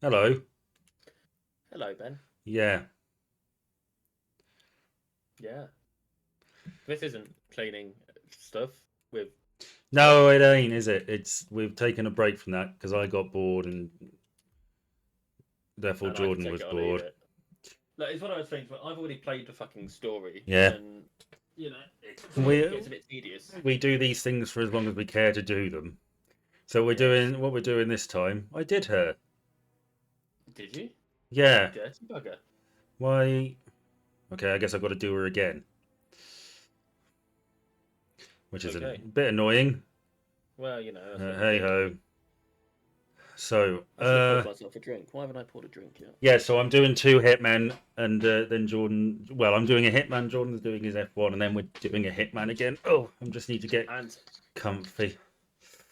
Hello. Hello, Ben. Yeah. Yeah. This isn't cleaning stuff with stuff. No, it ain't, is it? It's we've taken a break from that because I got bored and therefore And I can Jordan take was it or leave bored. it. Like, it's one of those things where I've already played the fucking story, Yeah. and it We gets a bit tedious. we do these things for as long as we care to do them. So we're Yes. doing what we're doing this time. I did her. Did you? You Yeah. dirty bugger. Why? Okay, I guess I've got to do her again, which is a Okay. bit annoying. Well, that's what you Hey do. ho. So, I should have poured myself a drink. Why haven't I poured a drink yet? yeah, so I'm doing two Hitmen, and then Jordan. Well, I'm doing a Hitman. Jordan's doing his F1, and then we're doing a Hitman again. Oh, I just need to get And comfy.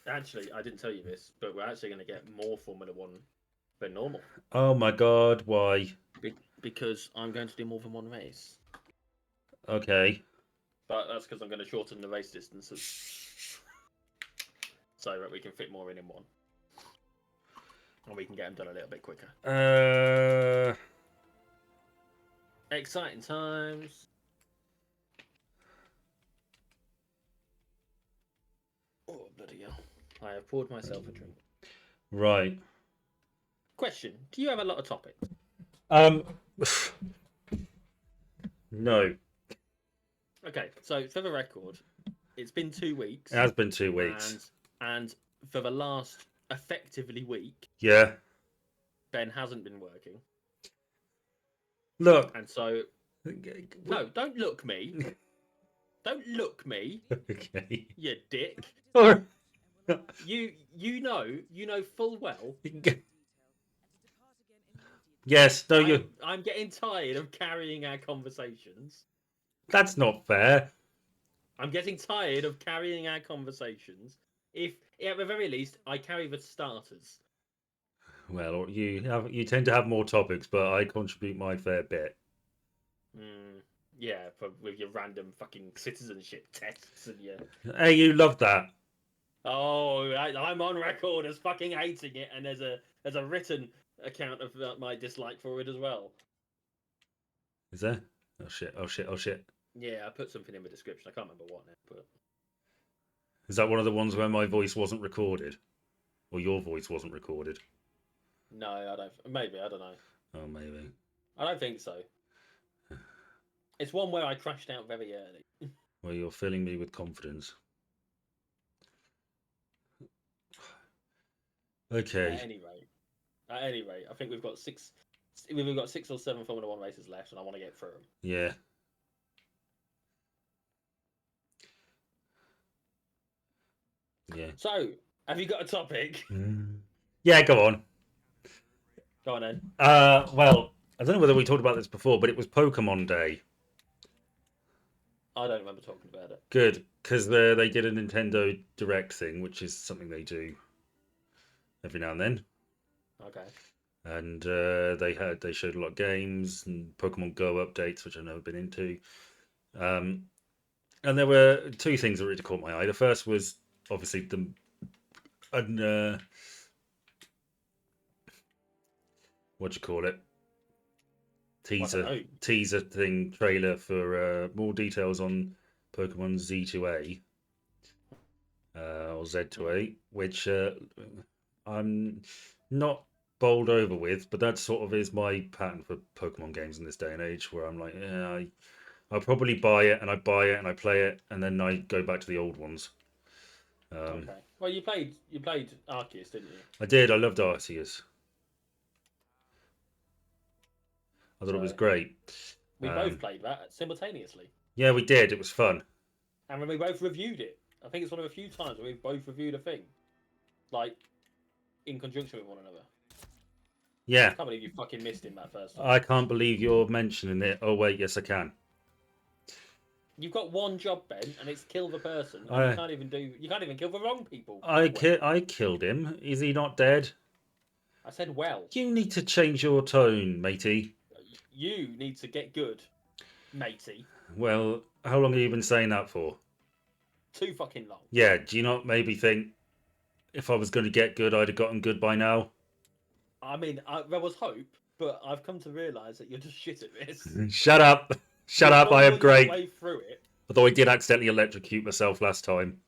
actually, I didn't tell you this, but we're actually going to get more Formula One than normal. Oh my God, why? Because I'm going to do more than one race. Okay. But that's because I'm going to shorten the race distances so that we can fit more in one. And we can get them done a little bit quicker. Uh, Exciting times. Oh, bloody hell. I have poured myself a drink. right. Question. Do you have a lot of topics? Um, no. Okay, so for the record, it's been 2 weeks. It has been 2 weeks. And for the last effectively week, Yeah. Ben hasn't been working. Look. And so... No, don't look me. Don't look me. Okay. You dick. Or- You know full well. Yes. No. You. I'm getting tired of carrying our conversations. That's not fair. I'm getting tired of carrying our conversations. If at the very least I carry the starters. Well, you tend to have more topics, but I contribute my fair bit. Yeah, with your random fucking citizenship tests and your... Hey, you love that. Oh, I'm on record as fucking hating it, and there's a written account of my dislike for it as well. Is there? Oh shit! Oh shit! Oh shit! Yeah, I put something in the description. I can't remember what now, but Is that one of the ones where my voice wasn't recorded, or your voice wasn't recorded? no, I don't. Maybe I don't know. Oh, maybe. I don't think so. It's one where I crashed out very early. Well, you're filling me with confidence. Okay. At any rate, I think we've got six. We've got 6 or 7 Formula One races left, and I want to get through them. Yeah. Yeah. So, have you got a topic? Yeah. Go on. Go on then. Well, I don't know whether we talked about this before, but it was Pokemon Day. I don't remember talking about it. Good, because they did a Nintendo Direct thing, which is something they do every now and then. Okay. And they showed a lot of games and Pokemon Go updates, which I've never been into. And there were two things that really caught my eye. The first was obviously what do you call it? Teaser thing trailer for more details on Pokemon Z2A or Z2A, which I'm not bowled over with, but that sort of is my pattern for Pokemon games in this day and age, where I'm like, yeah, I'll probably buy it and I buy it and I play it and then I go back to the old ones. Okay. Well, you played Arceus, didn't you? I did. I loved Arceus. I thought it was great. We both played that simultaneously. Yeah, we did. It was fun. And when we both reviewed it. I think it's one of a few times where we've both reviewed a thing. Like, in conjunction with one another. Yeah. I can't believe you fucking missed him that first time. I can't believe you're mentioning it. Oh, wait, yes, I can. You've got one job, Ben, and it's kill the person. And you can't even kill the wrong people. I killed him. Is he not dead? I said well. You need to change your tone, matey. You need to get good, matey. Well, how long have you been saying that for? Too fucking long. Yeah, do you not maybe think if I was going to get good, I'd have gotten good by now? I mean, there was hope, but I've come to realise that you're just shit at this. Shut up. Shut You're up. I am already great. halfway through it, Although I did accidentally electrocute myself last time.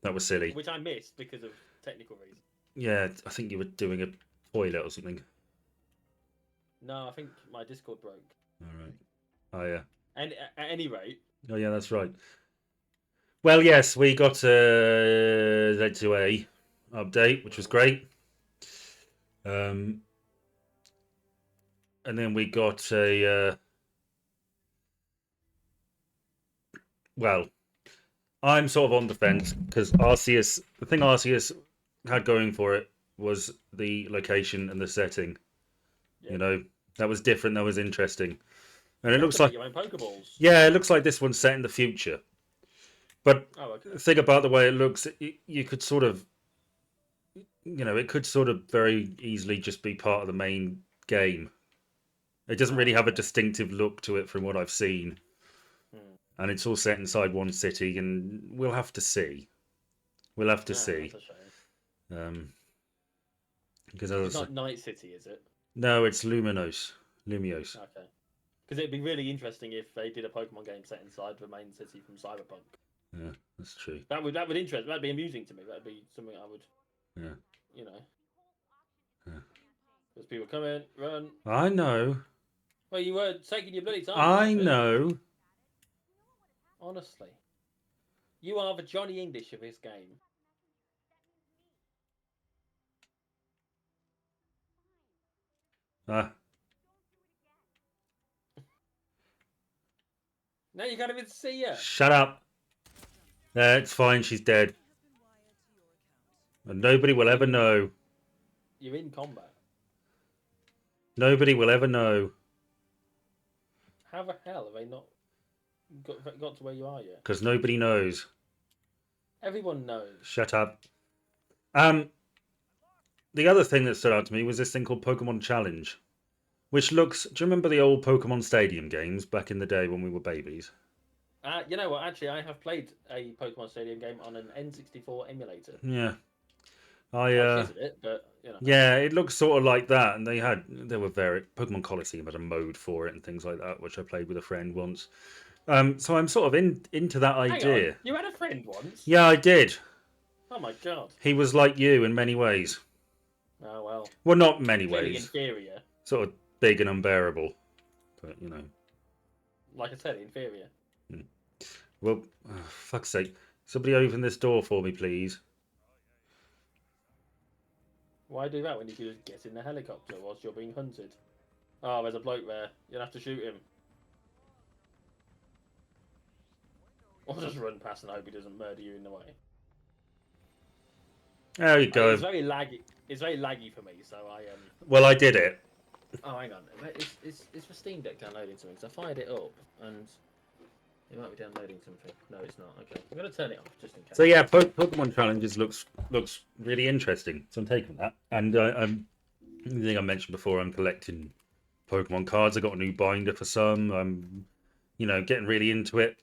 That was silly. which I missed because of technical reasons. Yeah, I think you were doing a toilet or something. No, I think my Discord broke. All right. Oh, yeah. And at any rate, Oh, yeah, that's right. Well, yes, we got a Z2A update, which was great. And then we got a... well, I'm sort of on the fence because Arceus... The thing Arceus had going for it was the location and the setting. yeah. You know, that was different, that was interesting. And it You looks have to like... make your own Pokeballs. Yeah, it looks like this one's set in the future. But Oh, okay. the thing about the way it looks, you could sort of... You know, it could sort of very easily just be part of the main game. It doesn't really have a distinctive look to it from what I've seen. Hmm. And it's all set inside one city, and we'll have to see. We'll have to see. That's a shame. Because It's not Night City, is it? no, it's Lumiose. Okay. Because it'd be really interesting if they did a Pokemon game set inside the main city from Cyberpunk. Yeah, that's true. That would interest. That'd be amusing to me. That'd be something I would. Yeah. You know. Yeah. Because people come in, run. I know. Well, you were taking your bloody time. I know. Honestly, you are the Johnny English of this game. Ah, Now you can't even see her. shut up. It's fine. She's dead. And nobody will ever know. You're in combat. Nobody will ever know. How the hell have they not got to where you are yet? Because nobody knows. Everyone knows. Shut up. The other thing that stood out to me was this thing called Pokemon Challenge, which looks... Do you remember the old Pokemon Stadium games back in the day when we were babies? You know what? Actually, I have played a Pokemon Stadium game on an N64 emulator. Yeah. I shit at it, but you know. Yeah, it looks sort of like that, and there were Pokemon Coliseum had a mode for it and things like that, which I played with a friend once. So I'm sort of into that idea. Hang on. You had a friend once? Yeah, I did. Oh my god. He was like you in many ways. Oh well. Well, not many Clearly ways. inferior. Sort of big and unbearable, but you know. Like I said, inferior. Well, fuck's sake! Somebody open this door for me, please. Why do that when you could just get in the helicopter whilst you're being hunted? Oh, there's a bloke there. You'll have to shoot him. Or just run past and hope he doesn't murder you in the way. There you go. It's very laggy. It's very laggy for me, so I Well, I did it. Oh, hang on. Is the Steam Deck downloading something? Because I fired it up and it might be downloading something. No, it's not. Okay, I'm gonna turn it off just in case. So yeah, Pokemon Challenges looks really interesting. So I'm taking that, and I'm the thing I mentioned before. I'm collecting Pokemon cards. I got a new binder for some. I'm, getting really into it.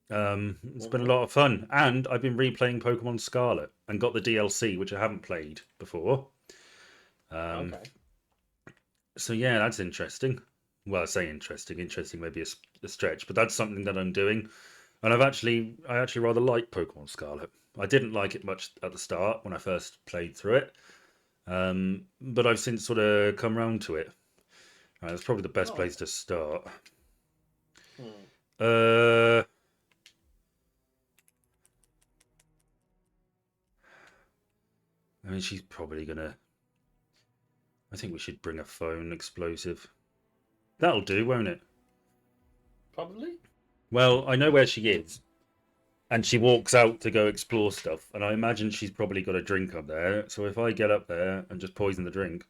It's been a lot of fun, and I've been replaying Pokemon Scarlet and got the DLC, which I haven't played before. Okay. So yeah, that's interesting. Well, I say interesting. Interesting maybe a stretch, but that's something that I'm doing. And I actually rather like Pokemon Scarlet. I didn't like it much at the start when I first played through it, but I've since sort of come round to it. That's probably the best place to start. I mean, she's probably gonna... I think we should bring a phone explosive. That'll do, won't it? Probably. Well, I know where she is. And she walks out to go explore stuff. And I imagine she's probably got a drink up there. So if I get up there and just poison the drink...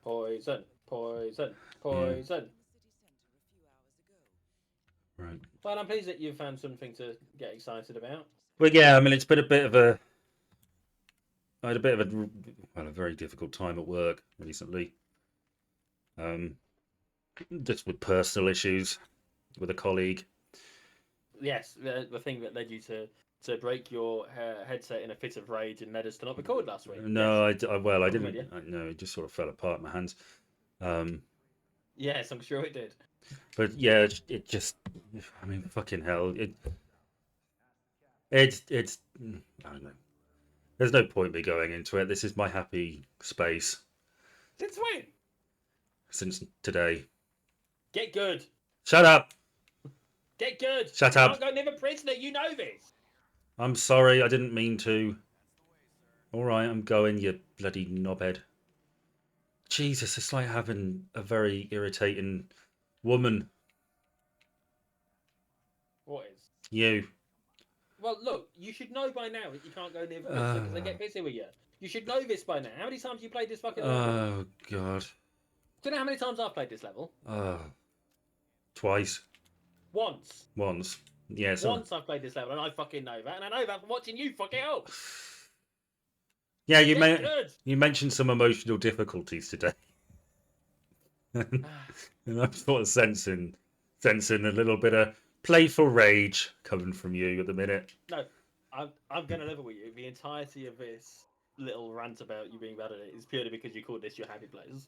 Poison. Poison. Poison. Right. Well, I'm pleased that you found something to get excited about. Well, yeah, I mean, it's been a bit of a... I had a bit of a very difficult time at work recently. Just with personal issues with a colleague. Yes, the thing that led you to to break your headset in a fit of rage and led us to not record last week. No, Yes. well, I I'm with didn't. No, it just sort of fell apart in my hands. Yes, I'm sure it did. But yeah, it just. I mean, fucking hell. It's. I don't know. There's no point me going into it. This is my happy space Since when? since today. Get good. Shut up! Get good. Shut You up! can't go near a prisoner. You know this. I'm sorry, I didn't mean to. Alright, I'm going, you bloody knobhead. Jesus, it's like having a very irritating woman. What is? You. Well, look, you should know by now that you can't go near the prisoner because they get busy with you. You should know this by now. How many times have you played this fucking level? Oh, God. Do you know how many times I've played this level? Twice. Once. Once. Yes. Once I've played this level, and I fucking know that, and I know that from watching you fucking up. Yeah, Good. you mentioned some emotional difficulties today. And I'm sort of sensing a little bit of playful rage coming from you at the minute. No, I'm going to level with you. The entirety of this little rant about you being bad at it is purely because you called this your happy place.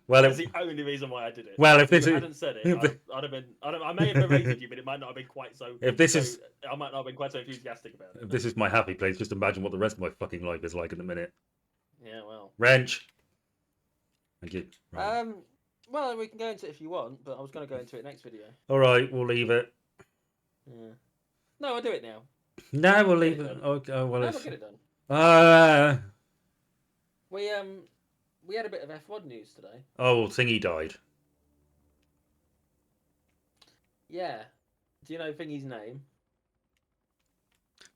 Well, That's the only reason why I did it. Well, if you hadn't said it, I'd have been. I may have berated you, but it might not have been quite so. If this so, is, I might not have been quite so enthusiastic about it. if this is my happy place, just imagine what the rest of my fucking life is like in a minute. Yeah, well. Wrench. Thank you. Right. Well, we can go into it if you want, but I was going to go into it next video. All right, we'll leave it. Yeah. No, I'll do it now. No, we'll leave it. Okay, well, we'll get it done. We had a bit of F1 news today. Oh, well, Thingy died. Yeah. Do you know Thingy's name?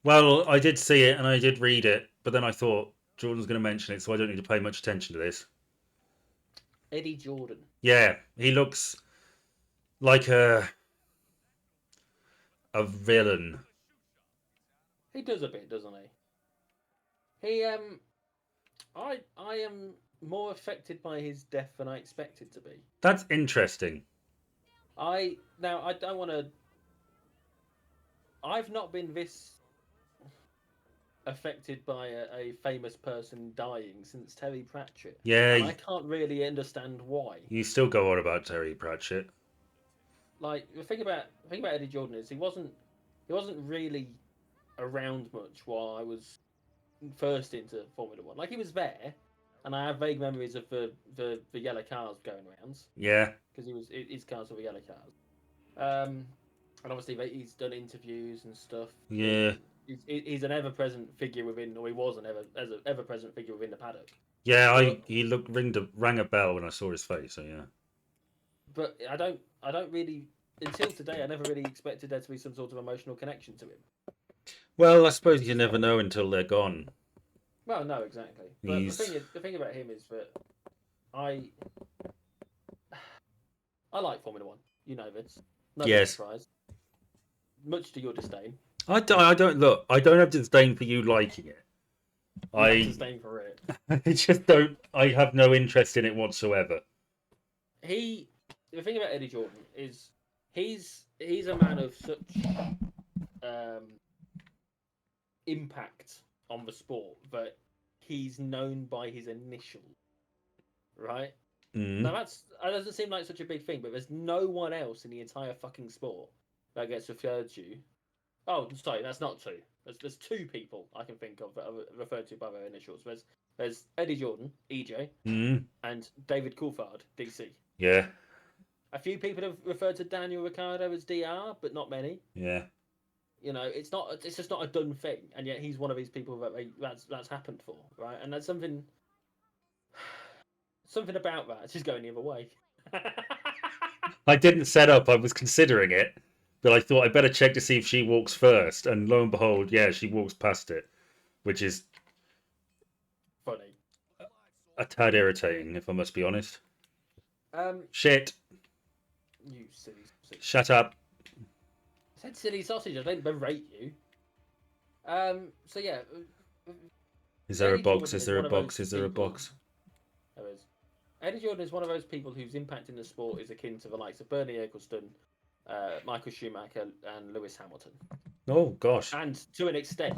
Well, I did see it and I did read it, but then I thought Jordan's going to mention it, so I don't need to pay much attention to this. Eddie Jordan. Yeah, he looks like a villain. He does a bit, doesn't he? I am more affected by his death than I expected to be. That's interesting. I don't want to. I've not been this affected by a famous person dying since Terry Pratchett. Yeah, and I can't really understand why. You still go on about Terry Pratchett. Like the thing about Eddie Jordan is he wasn't really around much while I was first into Formula One. Like he was there, and I have vague memories of the yellow cars going around. Yeah, because his cars were the yellow cars. And obviously he's done interviews and stuff. Yeah. He's an ever-present figure within, or he was an ever-present figure within the paddock. Yeah, he rang a bell when I saw his face. So yeah. But I don't really, until today, I never really expected there to be some sort of emotional connection to him. Well, I suppose you never know until they're gone. Well, no, exactly. But the thing about him is that I like Formula One. You know this. No surprise. Much to your disdain. I don't look. I don't have disdain for you liking it. I have disdain for it. I just don't. I have no interest in it whatsoever. The thing about Eddie Jordan is he's a man of such impact on the sport that he's known by his initial, right? Now that doesn't seem like such a big thing, but there's no one else in the entire fucking sport that gets referred to. Oh, sorry, that's not two. There's two people I can think of that are referred to by their initials. There's Eddie Jordan, EJ, and David Coulthard, DC. Yeah. A few people have referred to Daniel Ricciardo as DR, but not many. Yeah. You know, it's just not a done thing, and yet he's one of these people that's happened for, right? And that's something about that. It's just going the other way. I didn't set up. I was considering it, but I thought I better check to see if she walks first. And lo and behold, yeah, she walks past it, which is funny. A tad irritating, if I must be honest. Shit. You silly sausage. Shut up. I said silly sausage. I didn't berate you. So yeah. Is there a box? Is there a box? Is there a box? There is. Eddie Jordan is one of those people whose impact in the sport is akin to the likes of Bernie Ecclestone, Michael Schumacher, and Lewis Hamilton. Oh gosh. and to an extent,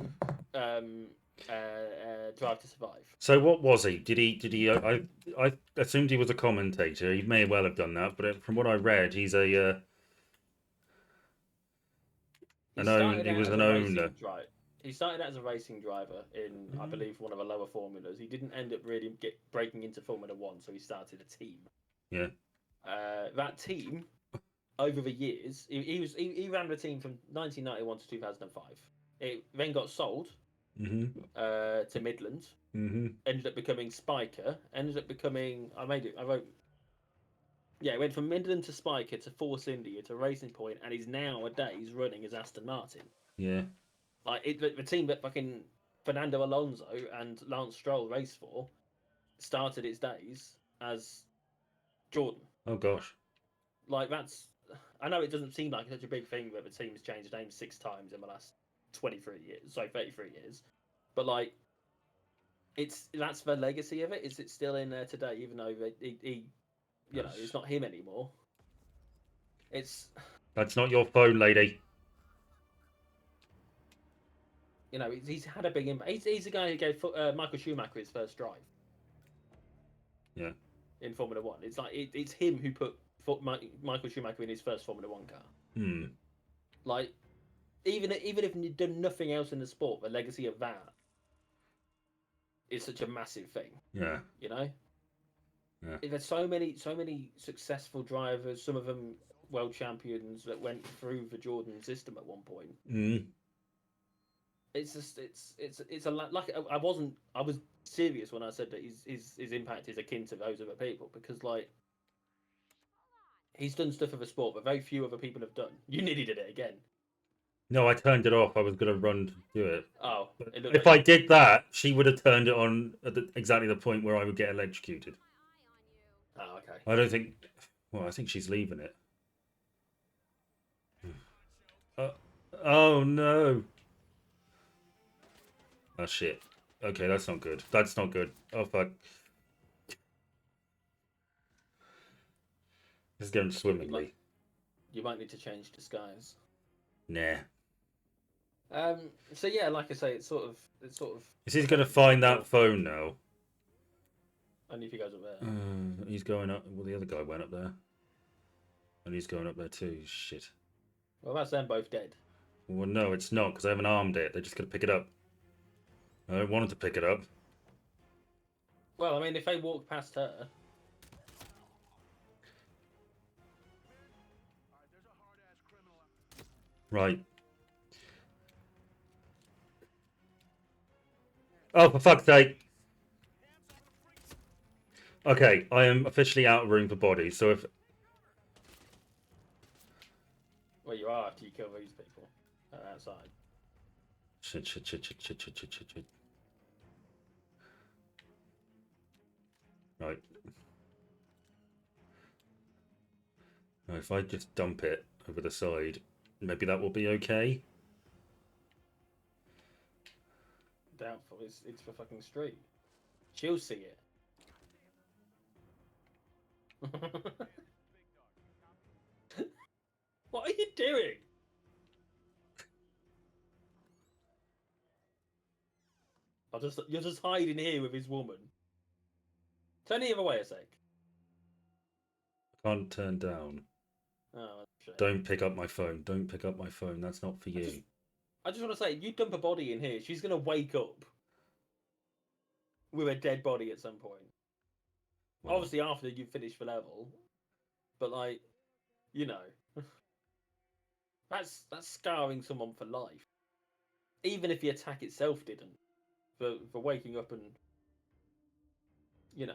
Drive to Survive. So what was he? Did he? Did he? I assumed he was a commentator. He may well have done that, but from what I read, he's He started He out was as an a owner. racing driver. He started out as a racing driver in, I believe, one of the lower formulas. He didn't end up really breaking into Formula One, so he started a team. Yeah. That team, over the years, he ran the team from 1991 to 2005. It then got sold to Midland. Ended up becoming Spiker. Ended up becoming. I made it. I wrote. Yeah, it went from Midland to Spiker to Force India to Racing Point, and he's nowadays running as Aston Martin. Yeah. Like the team that fucking Fernando Alonso and Lance Stroll raced for started its days as Jordan. Oh gosh. Like that's. I know it doesn't seem like such a big thing that the team's changed names 6 times in the last 23 years, 33 years, but like that's the legacy of it. Is it still in there today, even though he you know, it's not him anymore. It's That's not your phone, lady. you know, he's had a big impact. He's the guy who gave Michael Schumacher his first drive. Yeah. In Formula One, it's like it's him who put Michael Schumacher in his first Formula One car. Like even if you've done nothing else in the sport, the legacy of that is such a massive thing. Yeah. You know. Yeah. There's so many successful drivers. Some of them world champions that went through the Jordan system at one point. It's just it's a like I was serious when I said that his impact is akin to those other people, because like he's done stuff for the sport that very few other people have done. You nearly did it again. No, I turned it off. I was going to run to do it. Oh, if I did that, she would have turned it on at exactly the point where I would get electrocuted. Oh, okay. I don't think. Well, I think she's leaving it. Oh no. Oh shit. Okay, that's not good. That's not good. Oh fuck. This is going swimmingly. You might need to change disguise. Nah. So yeah, like I say, it's sort of. Is he going to find that phone now? Only if he goes up there. He's going up. Well, the other guy went up there, and he's going up there too. Shit. Well, that's them both dead. Well, no, it's not, because I haven't armed it. They're just going to pick it up. I don't want them to pick it up. Well, I mean, if they walk past her. Right. Oh, for fuck's sake. Okay, I am officially out of room for bodies, so if... Well, you are after you kill these people outside. Shit. Right. Now, if I just dump it over the side, maybe that will be okay. Doubtful. It's for fucking street. She'll see it. What are you doing? You're just hiding here with his woman. Turn the other way a sec. Can't turn down. Oh, don't pick up my phone. Don't pick up my phone. That's not for you. I just want to say, you dump a body in here, she's going to wake up with a dead body at some point. Well, obviously after you finish the level. But like, you know. That's scarring someone for life. Even if the attack itself didn't. For waking up and, you know.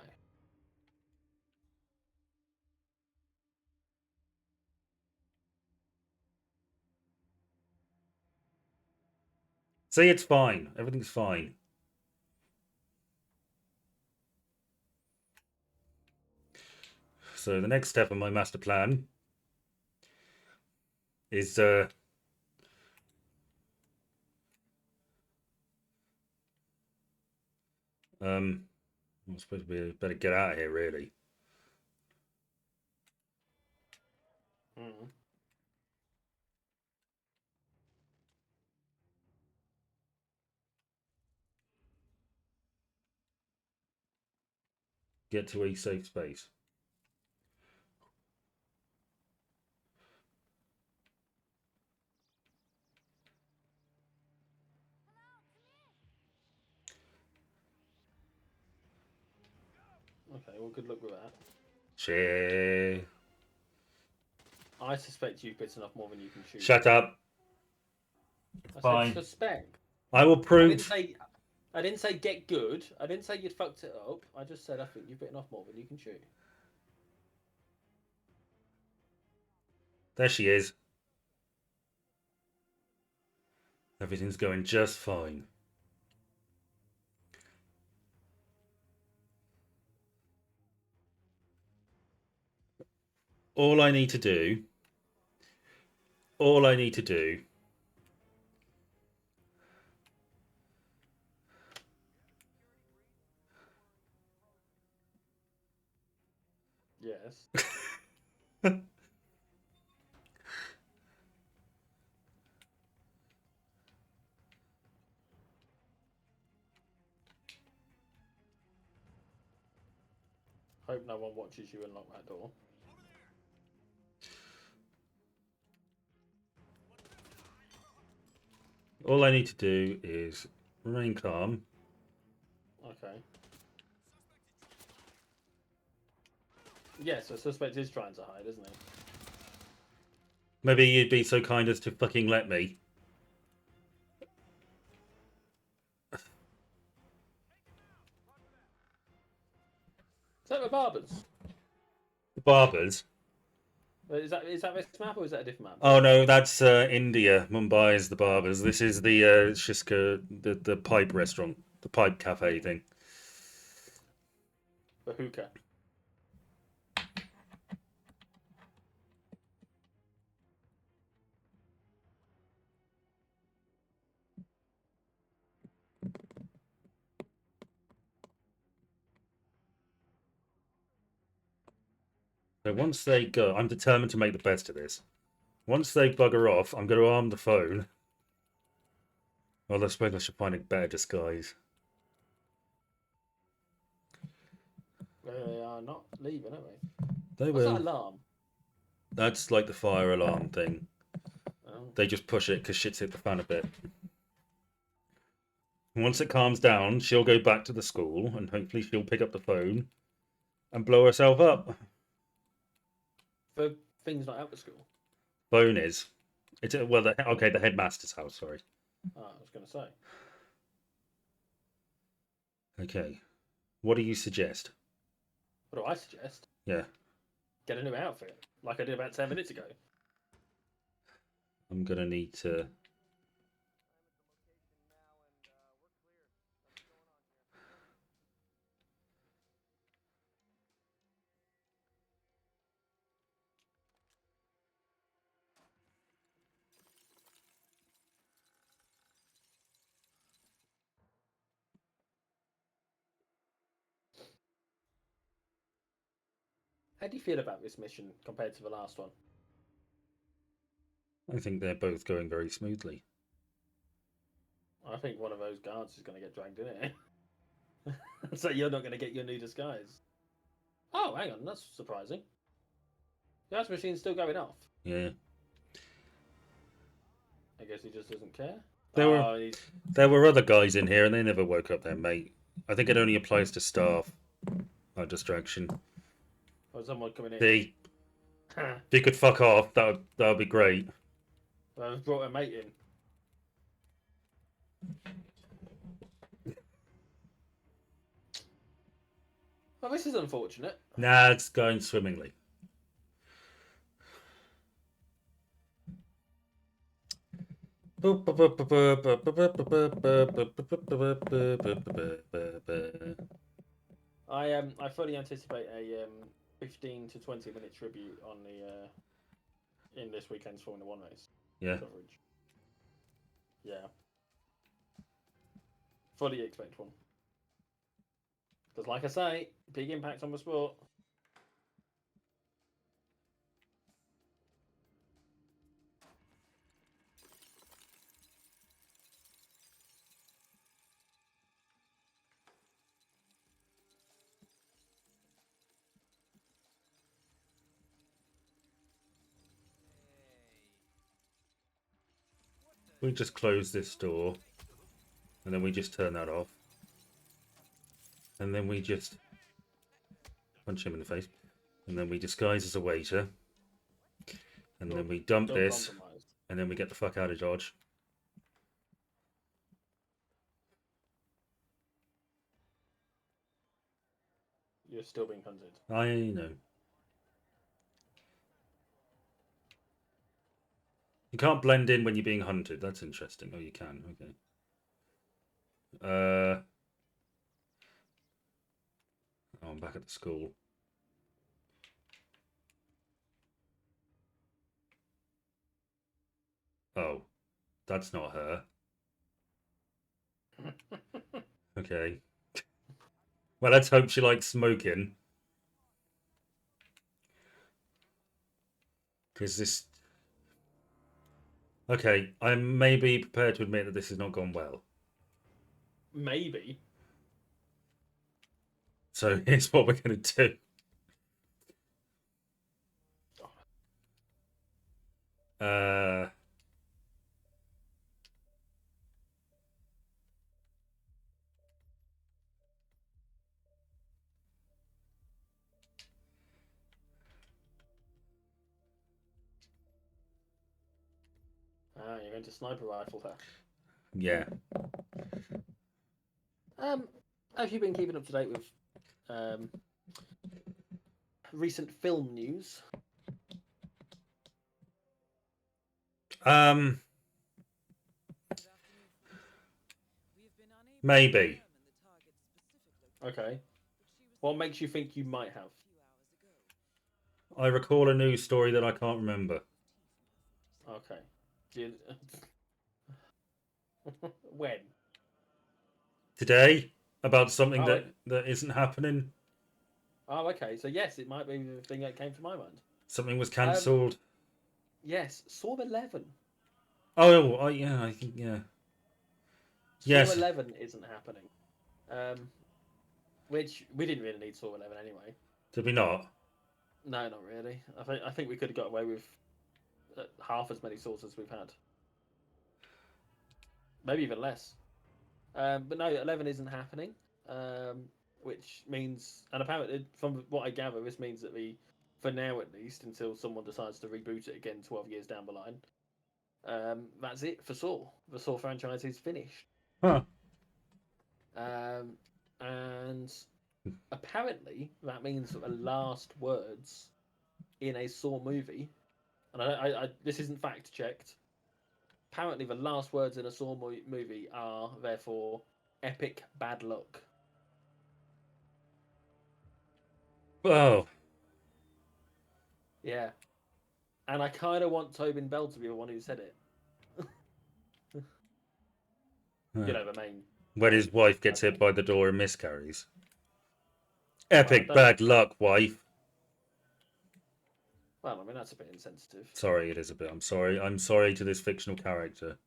See, it's fine. Everything's fine. So the next step in my master plan is I'm supposed to be better get out of here, really. Get to a safe space. Okay, well, good luck with that. Shit. I suspect you've bitten off more than you can chew. Shut up. I Fine. said suspect. I will prove. I didn't say get good. I didn't say you'd fucked it up. I just said I think you've bitten off more than you can chew. There she is. Everything's going just fine. All I need to do. Yes. Hope no one watches you unlock that door. All I need to do is remain calm. Okay. Yes, the suspect is trying to hide, isn't he? Maybe you'd be so kind as to fucking let me. Is that the barbers? The barbers? Is that this map or is that a different map? Oh no, that's India. Mumbai is the barbers. This is the Shiska, the pipe restaurant, the pipe cafe thing. The hookah. So once they go, I'm determined to make the best of this. Once they bugger off, I'm going to arm the phone. Well, I suppose I should find a better disguise. They are not leaving, are they? They What's will. that alarm? That's like the fire alarm thing. Oh. They just push it because shit's hit the fan a bit. Once it calms down, she'll go back to the school and hopefully she'll pick up the phone and blow herself up. For things not out of school. Phone is. It's well, the headmaster's house. Sorry. Oh, I was going to say. Okay. What do you suggest? What do I suggest? Yeah. Get a new outfit, like I did about 10 minutes ago. I'm gonna need to. How do you feel about this mission compared to the last one? I think they're both going very smoothly. I think one of those guards is going to get dragged in it. So you're not going to get your new disguise. Oh, hang on, that's surprising. The ice machine's still going off. Yeah. I guess he just doesn't care. There were other guys in here and they never woke up their mate. I think it only applies to staff. No distraction. Oh, someone coming in. If you could fuck off, that would be great. I've brought a mate in. Well, this is unfortunate. Nah, it's going swimmingly. I fully anticipate a 15 to 20 minute tribute on the in this weekend's Formula One race. Yeah. Coverage. Yeah. Fully expect one. Because, like I say, big impact on the sport. we just close this door, and then we just turn that off, and then we just punch him in the face, and then we disguise as a waiter, and then we dump Don't this, compromise. and then we get the fuck out of Dodge. You're still being hunted. I know. You can't blend in when you're being hunted. That's interesting. Oh, you can. Okay. Oh, I'm back at the school. Oh, that's not her. Okay. Well, let's hope she likes smoking. Because this... Okay, I may be prepared to admit that this has not gone well. Maybe. So here's what we're going to do. Uh... You're going to sniper rifle her. Yeah. Have you been keeping up to date with recent film news? Maybe. Okay. What makes you think you might have? I recall a news story that I can't remember. Okay. When? Today? About something that isn't happening? Oh, okay. So yes, it might be the thing that came to my mind. Something was cancelled. Yes, Saw 11. Oh, yeah, I think, yeah. Yes. Saw 11 isn't happening. Which we didn't really need Saw 11 anyway. Did we not? No, not really. I think we could have got away with half as many Saws as we've had. Maybe even less. But no, 11 isn't happening. Which means, and apparently, from what I gather, this means that for now at least, until someone decides to reboot it again 12 years down the line, that's it for Saw. The Saw franchise is finished. Huh. And apparently, that means that the last words in a Saw movie, and I this isn't fact checked. Apparently, the last words in a Saw movie are therefore epic bad luck. Oh. Yeah. And I kind of want Tobin Bell to be the one who said it. You know, the main. When his wife gets hit by the door and miscarries. Epic Well, bad luck, wife. Well, I mean, that's a bit insensitive. Sorry, it is a bit. I'm sorry. I'm sorry to this fictional character.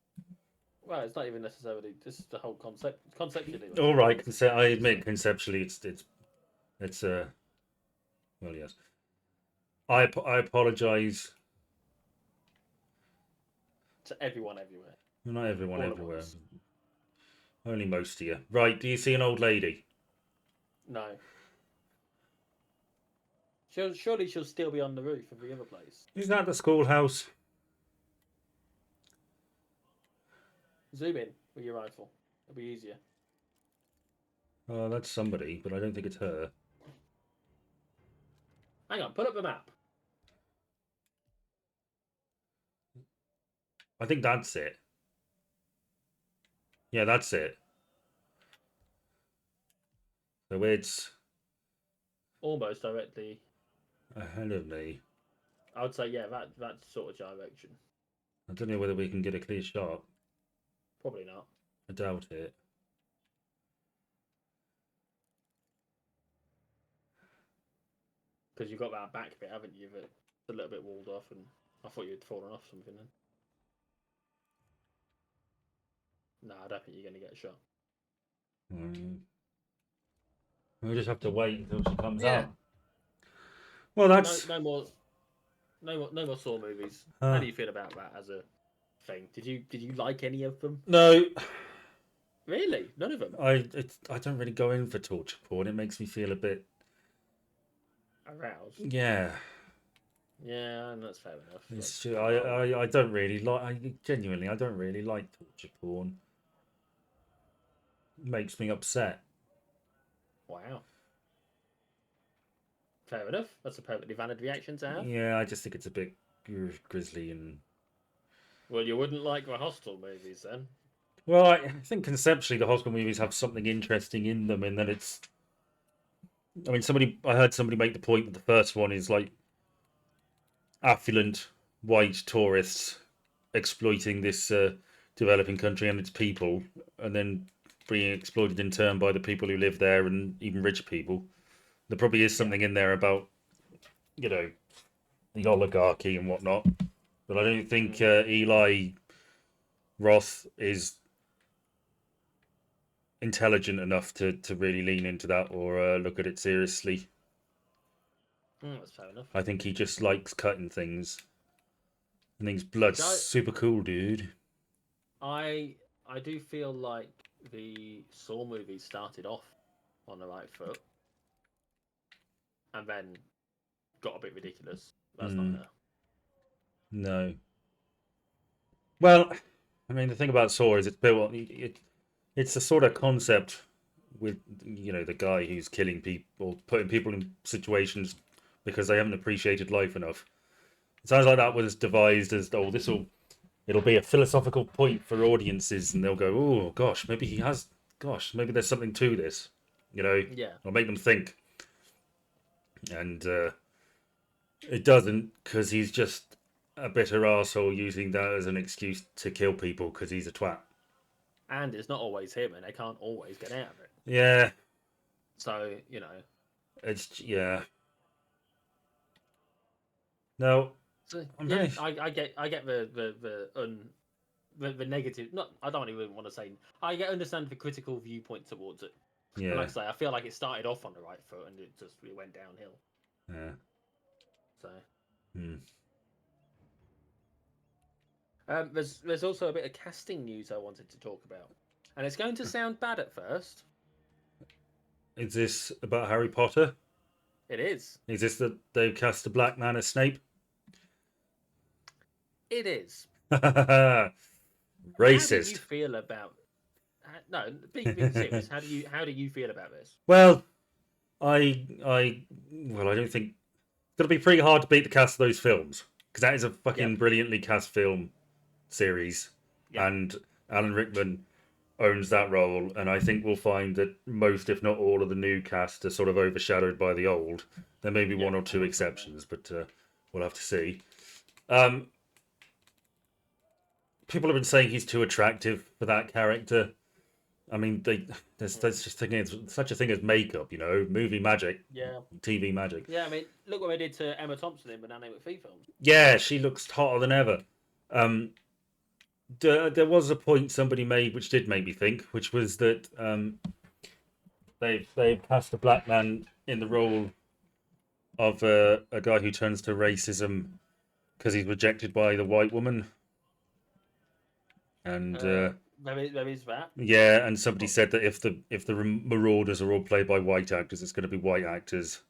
Well, it's not even necessarily. This is the whole concept. Conceptually. All right. I admit, conceptually, it's well, yes. I apologize To everyone everywhere. Not everyone All everywhere. Only most of you. Right, do you see an old lady? No. Surely she'll still be on the roof of the other place. Is that the schoolhouse? Zoom in with your rifle. It'll be easier. Oh, that's somebody, but I don't think it's her. Hang on, put up the map. I think that's it. Yeah, that's it. So it's almost directly ahead of me. I would say, yeah, that sort of direction. I don't know whether we can get a clear shot. Probably not. I doubt it. Because you've got that back bit, haven't you? That's a little bit walled off, and I thought you'd fallen off something then. No, I don't think you're going to get a shot. We'll just have to wait until she comes up. Well, that's no more Saw movies. How do you feel about that as a thing? Did you like any of them? No, Really? None of them? I don't really go in for torture porn. It makes me feel a bit, Aroused? yeah. Yeah, and that's fair enough. It's That's kind of how I don't really like. I don't really like torture porn. It makes me upset. Wow. Fair enough. That's a perfectly valid reaction to have. Yeah, I just think it's a bit grisly and. Well, you wouldn't like the Hostel movies then. Well, I think conceptually the hospital movies have something interesting in them, and then it's. I mean, I heard somebody make the point that the first one is like affluent white tourists exploiting this developing country and its people, and then being exploited in turn by the people who live there and even richer people. There probably is Yeah. something in there about, you know, the oligarchy and whatnot, but I don't think Mm. Eli Roth is intelligent enough to really lean into that or look at it seriously. That's fair enough. I think he just likes cutting things. I think blood's So super cool, dude. I do feel like the Saw movies started off on the right foot and then got a bit ridiculous. That's not Mm, fair. no. Well, I mean, the thing about Saw is it's built. It's a sort of concept with the guy who's killing people or putting people in situations because they haven't appreciated life enough. It sounds like that Mm. was devised as it'll be a philosophical point for audiences, and they'll go, oh gosh, maybe he has, gosh, maybe there's something to this, Yeah. or make them think, and it doesn't because he's just a bitter arsehole using that as an excuse to kill people because he's a twat. And it's not always him, and they can't always get out of it. Yeah, So it's yeah. No, so I'm yeah, very I get the negative. Not I don't even want to say. I get understand the critical viewpoint towards it. And like yeah. I say, I feel like it started off on the right foot and it went downhill. Yeah. So Hmm. there's also a bit of casting news I wanted to talk about, and it's going to sound bad at first. Is this about Harry Potter? It is. Is this that they've cast a black man as Snape? It is. How do you Racist. feel about? No, being serious. How do you feel about this? Well, I don't think it's gonna be pretty hard to beat the cast of those films because that is a fucking Yep. brilliantly cast film series, Yep. and Alan Rickman owns that role, and I think we'll find that most, if not all, of the new cast are sort of overshadowed by the old. There may be Yep. one or I two would agree there. exceptions, but we'll have to see. Um, People have been saying he's too attractive for that character. I mean, there's just such a thing as makeup, movie magic, Yeah. TV magic. Yeah. I mean, look what they did to Emma Thompson in Banana McPhee films. Yeah, she looks hotter than ever. Um, there was a point somebody made which did make me think, which was that they've cast a black man in the role of a guy who turns to racism because he's rejected by the white woman, and There is that. yeah, and somebody But said that if the Marauders are all played by white actors, it's going to be white actors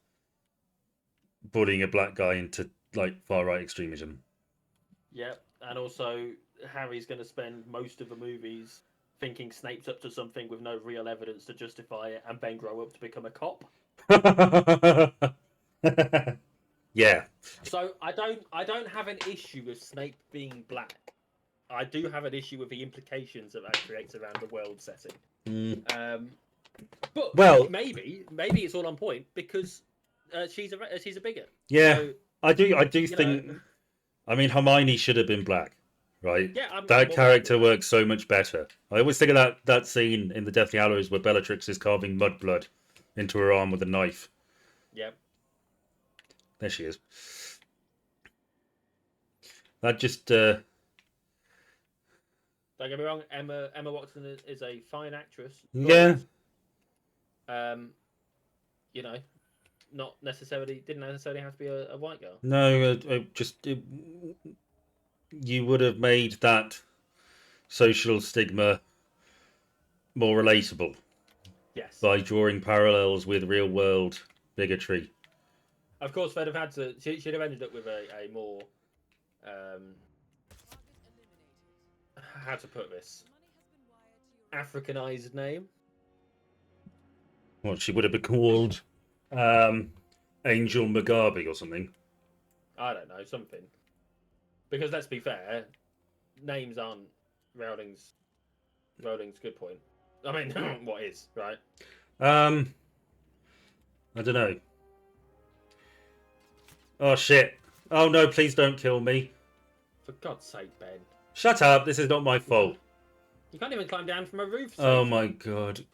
bullying a black guy into like far right extremism. yeah, and also Harry's going to spend most of the movies thinking Snape's up to something with no real evidence to justify it, and then grow up to become a cop. Yeah, So I don't have an issue with Snape being black. I do have an issue with the implications that creates around the world setting. mm. Um, but Well, maybe it's all on point because she's a bigot. yeah, So I do you know, think. I mean, Hermione should have been black, right? yeah, I'm That more than happy with character that. works so much better. I always think of that scene in the Deathly Hallows where Bellatrix is carving mudblood into her arm with a knife. Yeah, There she is. That just don't get me wrong. Emma Watson is a fine actress, yeah. but um, you know, didn't necessarily have to be a white girl. No, just you would have made that social stigma more relatable Yes. by drawing parallels with real world bigotry. Of course, they'd have had to. She'd have ended up with a more. How to put this? Africanized name. What, she would have been called Angel Mugabe or something. I don't know, something. Because let's be fair, names aren't Rowling's good point. I mean, what is, right? I don't know. Oh shit. Oh no, please don't kill me. For God's sake, Ben. Shut up, this is not my fault. You can't even climb down from a roof. Oh my god.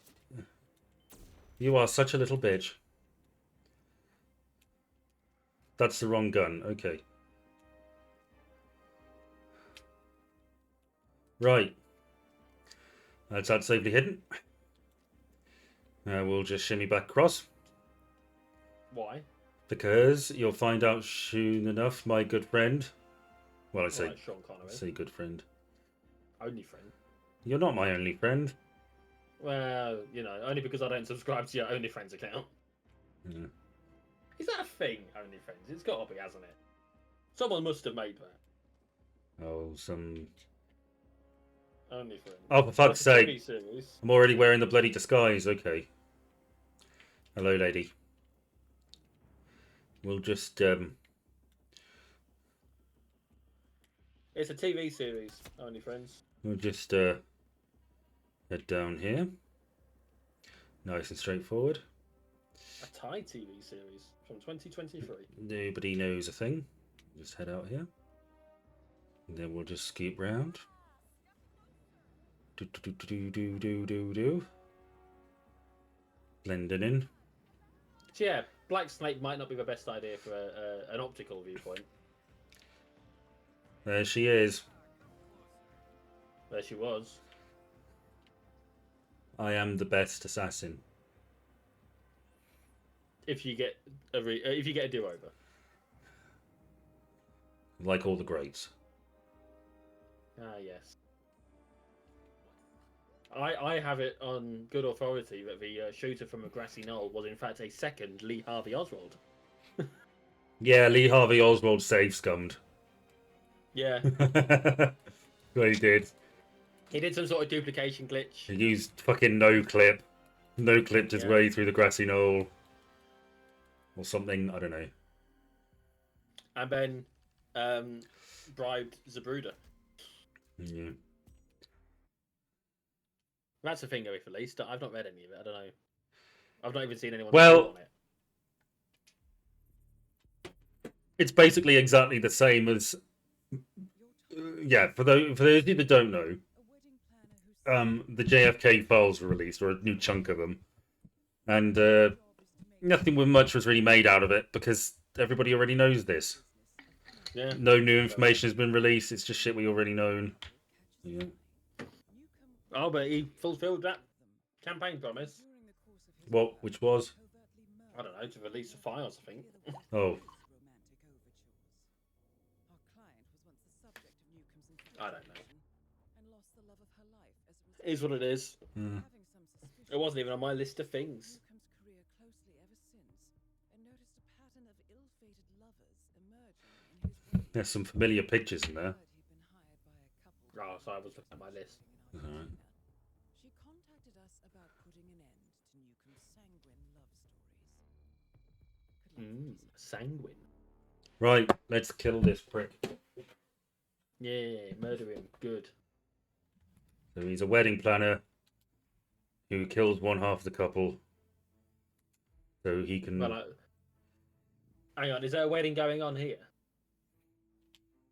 You are such a little bitch. That's the wrong gun. Okay. Right. That's that safely hidden. We'll just shimmy back across. Why? Because you'll find out soon enough, my good friend. Well, I say, Sean Connery. say good friend. Only friend. You're not my only friend. Well, you know, only because I don't subscribe to your OnlyFriends account. Yeah. Is that a thing, OnlyFriends? It's got to be, hasn't it? Someone must have made that. Oh, some... OnlyFriends. Oh, for fuck's sake. TV series. I'm already wearing the bloody disguise. Okay. Hello, lady. We'll just, It's a TV series, OnlyFriends. We'll just, head down here. Nice and straightforward. A Thai TV series from 2023. Nobody knows a thing. Just head out here. And then we'll just scoop round. Do. Blending in. So yeah, Black Snake might not be the best idea for an optical viewpoint. There she is. There she was. I am the best assassin. If you get a do-over. Like all the greats. Ah, yes. I have it on good authority that the shooter from a grassy knoll was in fact a second Lee Harvey Oswald. Yeah, Lee Harvey Oswald save scummed. Yeah. Well, he did. He did some sort of duplication glitch. He used fucking no-clip. No-clipped his way through the grassy knoll. Or something, I don't know. And then bribed Zabruda. Yeah. That's a thing though, if released. I've not read any of it. I don't know. I've not even seen anyone Well, on it. It's basically exactly the same as... yeah, for those of you that don't know, the JFK files were released, or a new chunk of them. And nothing with much was really made out of it, because everybody already knows this. Yeah. No new information has been released, it's just shit we already know. Yeah. Oh, but he fulfilled that campaign promise. What? Which was? I don't know, to release the files, I think. Oh. I don't know. It is what it is. Mm. It wasn't even on my list of things. There's some familiar pictures in there. Oh, so I was looking at my list. Alright. She contacted us about putting an end to Newcomb's sanguine love stories. Sanguine. Right, let's kill this prick. Yeah, murder him. Good. So he's a wedding planner who kills one half the couple. So he can... Well, hang on, is there a wedding going on here?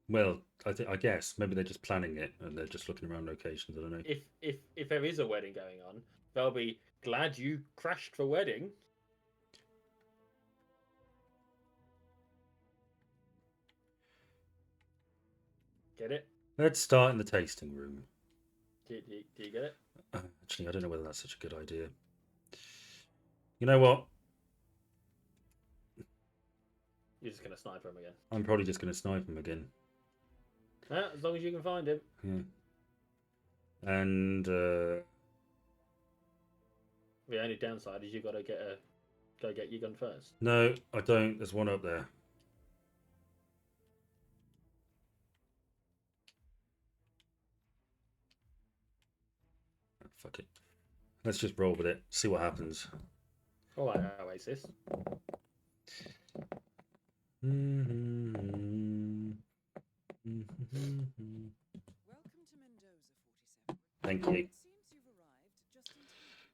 Well, I guess. Maybe they're just planning it and they're just looking around locations. I don't know. If there is a wedding going on, they'll be glad you crashed the wedding. Get it? Let's start in the tasting room. Do you get it? Actually, I don't know whether that's such a good idea. You know what? You're just going to sniper him again. I'm probably just going to snipe him again. Yeah, as long as you can find him. Yeah. And The only downside is you got to go get your gun first. no, I don't. There's one up there. Fuck it. Let's just roll with it. See what happens. All right, Oasis. Welcome to Mendoza 47. Thank you. It seems you've arrived just in time.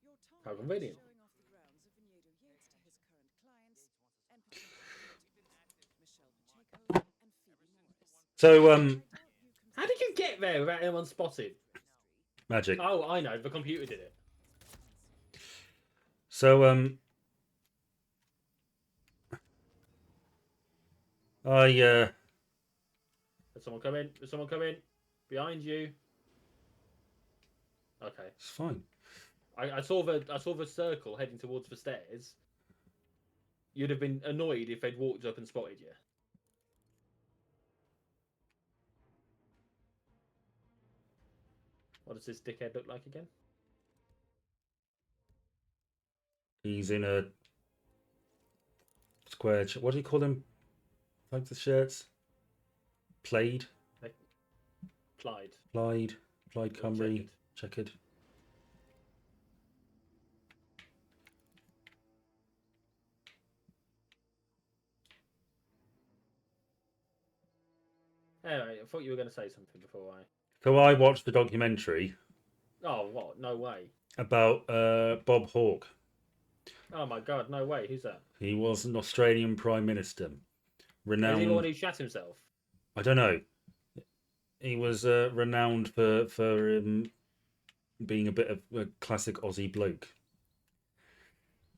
Your How target convenient. is showing off the grounds of Vinedo Yates to his current clients and potential victims, Michelle Pacheco and Phoebe Morris. So I doubt you How did you get there without anyone spotted? magic. Oh, I know. The computer did it. So I Did someone come in? Did someone come in? Behind you. Okay. it's fine. I saw the circle heading towards the stairs. You'd have been annoyed if they'd walked up and spotted you. What does this dickhead look like again? He's in a square. What do you call them? Like the shirts? Plaid, Clyde. Plaid, Or Cymru, checkered. Anyway, I thought you were going to say something before I. So I watched the documentary Oh, what? No way. about Bob Hawke. Oh my god, no way. Who's that? He was an Australian Prime Minister, Is he the one renowned. who shat himself? I don't know. He was renowned for being a bit of a classic Aussie bloke.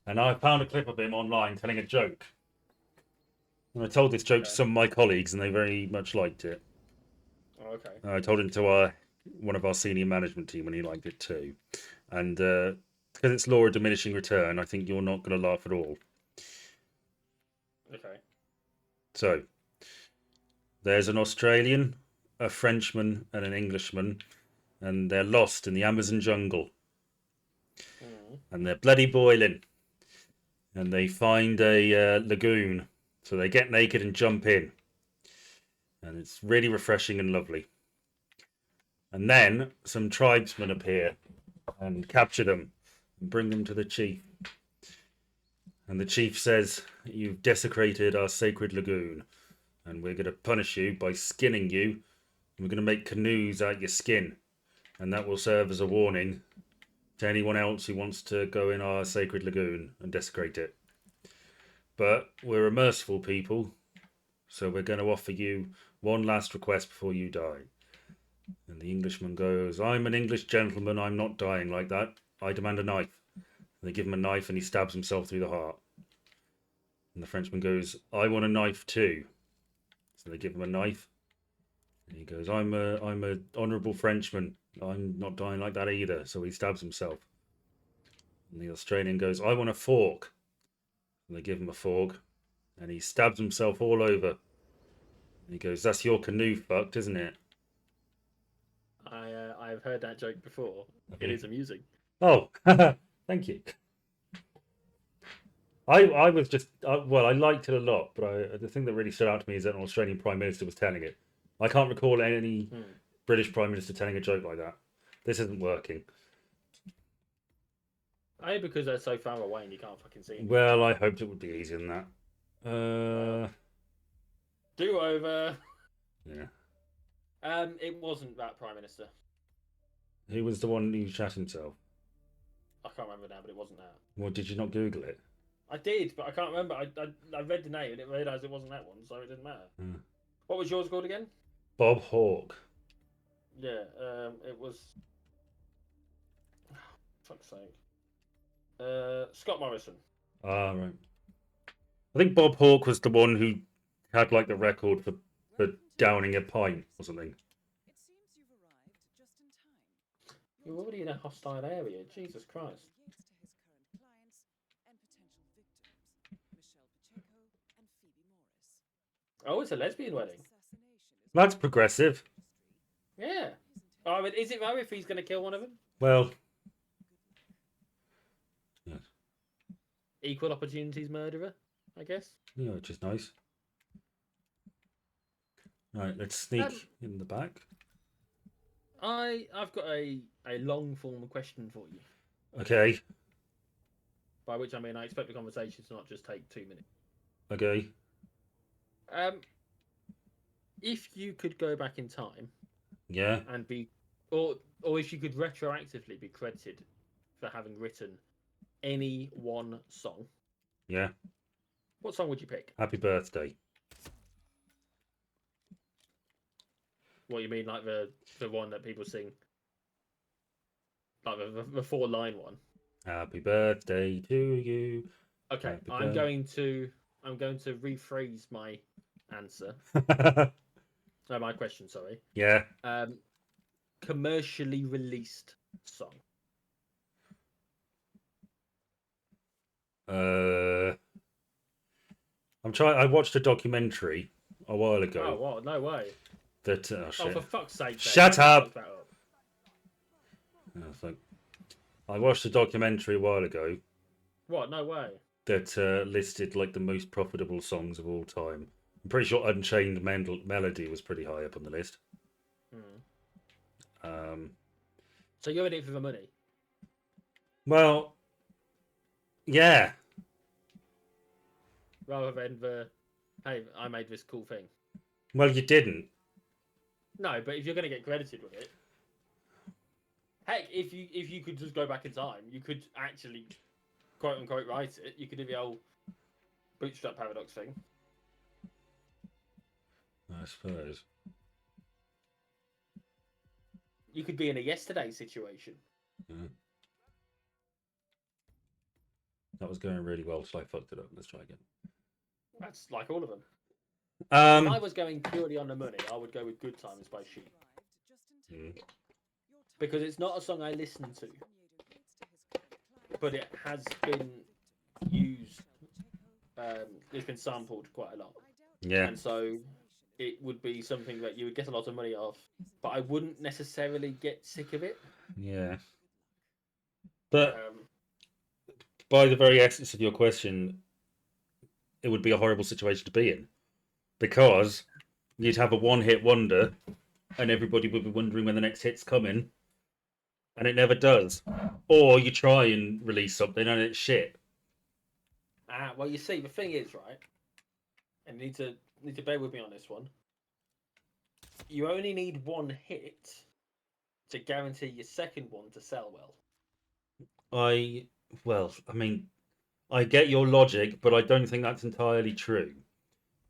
And I found a clip of him online telling a joke. And I told this joke to some of my colleagues, and they very much liked it. Oh, okay. I told it to one of our senior management team, and he liked it too. And because it's law of diminishing return, I think you're not going to laugh at all. Okay. So, there's an Australian, a Frenchman, and an Englishman, and they're lost in the Amazon jungle. And they're bloody boiling. And they find a lagoon. So they get naked and jump in. And it's really refreshing and lovely. And then some tribesmen appear and capture them and bring them to the chief. And the chief says, "You've desecrated our sacred lagoon, and we're going to punish you by skinning you. And we're going to make canoes out your skin. And that will serve as a warning to anyone else who wants to go in our sacred lagoon and desecrate it. But we're a merciful people, so we're going to offer you one last request before you die." And the Englishman goes, "I'm an English gentleman, I'm not dying like that. I demand a knife." And they give him a knife and he stabs himself through the heart. And the Frenchman goes, "I want a knife too." So they give him a knife. And he goes, I'm a honourable Frenchman. I'm not dying like that either. So he stabs himself. And the Australian goes, "I want a fork." And they give him a fork. And he stabs himself all over. And he goes, "That's your canoe fucked, isn't it?" I've heard that joke before. It is amusing. Oh, thank you. I was just well, I liked it a lot, but the thing that really stood out to me is that an Australian Prime Minister was telling it. I can't recall any British Prime Minister telling a joke like that. This isn't working. Because they're so far away and you can't fucking see them. Well, I hoped it would be easier than that. Do over. Yeah. It wasn't that Prime Minister. Who was the one who shot himself? I can't remember now, but it wasn't that. Well, did you not Google it? I did, but I can't remember. I read the name and it realised it wasn't that one, so it didn't matter. Hmm. What was yours called again? Bob Hawke. Yeah, it was. Fuck's sake. Scott Morrison. Ah, right. I think Bob Hawke was the one who had like the record for downing a pint or something. It seems you've arrived just in time. You're already in a hostile area. Jesus Christ. Yates to his current clients and potential victims, Michelle Pacheco and Phoebe Morris. Oh, it's a lesbian wedding. Assassination is That's progressive. Yeah. I mean, is it though if he's going to kill one of them? Well, yes. Equal opportunities murderer, I guess. Yeah, which is nice. Right, let's sneak Um, in the back. I've got a long form question for you. Okay. By which I mean I expect the conversation to not just take 2 minutes. Okay. Um, if you could go back in time Yeah. and be, or if you could retroactively be credited for having written any one song, Yeah. what song would you pick? Happy birthday. What you mean, like the one that people sing, like the 4 line one? Happy birthday to you. Okay, Happy I'm going to rephrase my answer. No, my question. Sorry. Yeah. Commercially released song. I'm trying. I watched a documentary a while Oh, ago what? No way. that. Oh Oh, shit! for fuck's sake! Shut up! Fuck that up. Oh, fuck. I watched a documentary a while ago What? No way. that listed like the most profitable songs of all time. I'm pretty sure Unchained Melody was pretty high up on the list. Hmm. Um, So you're in it for the money? well, yeah. Rather than the, hey, I made this cool thing. Well, you didn't. No, but if you're going to get credited with it, heck, if you could just go back in time, you could actually quote unquote write it. You could do the old bootstrap paradox thing. I suppose. You could be in a yesterday situation. Yeah. That was going really well, so I fucked it up. Let's try again. That's like all of them. If I Um, was going purely on the money, I would go with Good Times by Sheep. mm, Because it's not a song I listen to, but it has been used. It's been sampled quite a lot, yeah, and so it would be something that you would get a lot of money off, but I wouldn't necessarily get sick of it. yeah. But Um, by the very essence of your question, it would be a horrible situation to be in because you'd have a one-hit wonder, and everybody would be wondering when the next hit's coming, and it never does. Or you try and release something and it's shit. well, you see, the thing is, right, and you need to bear with me on this one. You only need one hit to guarantee your second one to sell well. Well, I mean, I get your logic, but I don't think that's entirely true.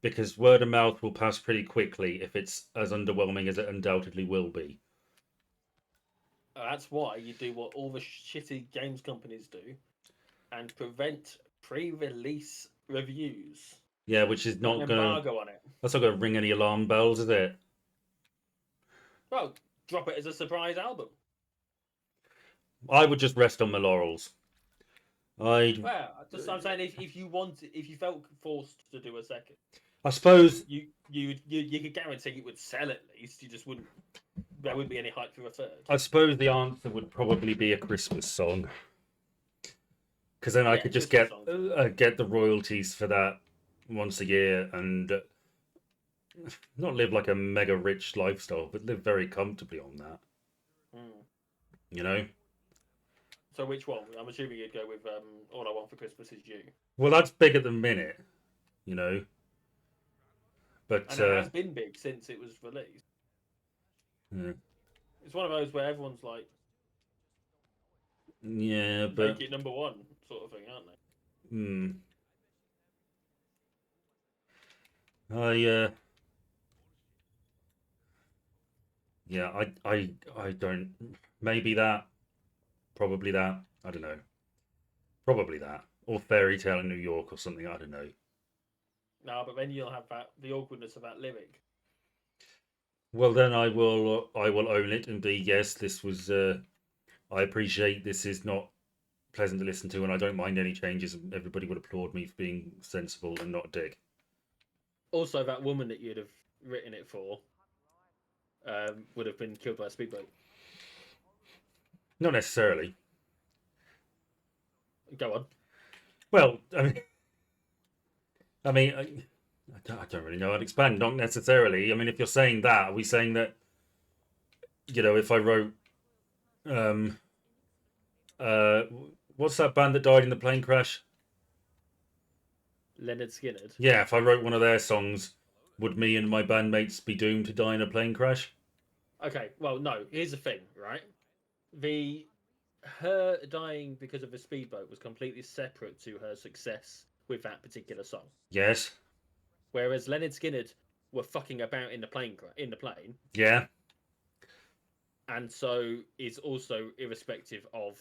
Because word of mouth will pass pretty quickly if it's as underwhelming as it undoubtedly will be. That's why you do what all the shitty games companies do and prevent pre-release reviews. Yeah, which is Put an not gonna. embargo on it. That's not gonna ring any alarm bells, is it? Well, drop it as a surprise album. I would just rest on my laurels. I. Well, I'm saying if you felt forced to do a second, I suppose. you could guarantee it would sell at least. You just wouldn't. There wouldn't be any hype for a third. I suppose the answer would probably be a Christmas song, because then I could just get the royalties for that once a year and not live like a mega rich lifestyle, but live very comfortably on that. Mm. You know. So which one? I'm assuming you'd go with All I Want for Christmas Is You. Well, that's big at the minute, you know. But And it has been big since it was released. yeah. It's one of those where everyone's like, Yeah, but make it number one sort of thing, aren't they? hmm. I yeah, I don't. Maybe that. Probably that. I don't know. Probably that. Or Fairy Tale in New York or something. I don't know. No, but then you'll have the awkwardness of that lyric. Well, then I will own it and be yes. This was. I appreciate this is not pleasant to listen to, and I don't mind any changes. And everybody would applaud me for being sensible and not a dick. Also, that woman that you'd have written it for, would have been killed by a speedboat. Not necessarily. Go on. Well, I don't really know. I'd expand. Not necessarily. I mean, if you're saying that, are we saying that? If I wrote, um, uh, what's that band that died in the plane crash? Leonard Skinner. Yeah, if I wrote one of their songs, would me and my bandmates be doomed to die in a plane crash? Okay, well, no. Here's the thing, right? Her dying because of a speedboat was completely separate to her success with that particular song. Yes. Whereas Leonard Skinner were fucking about in the plane. Yeah. And so it's also irrespective of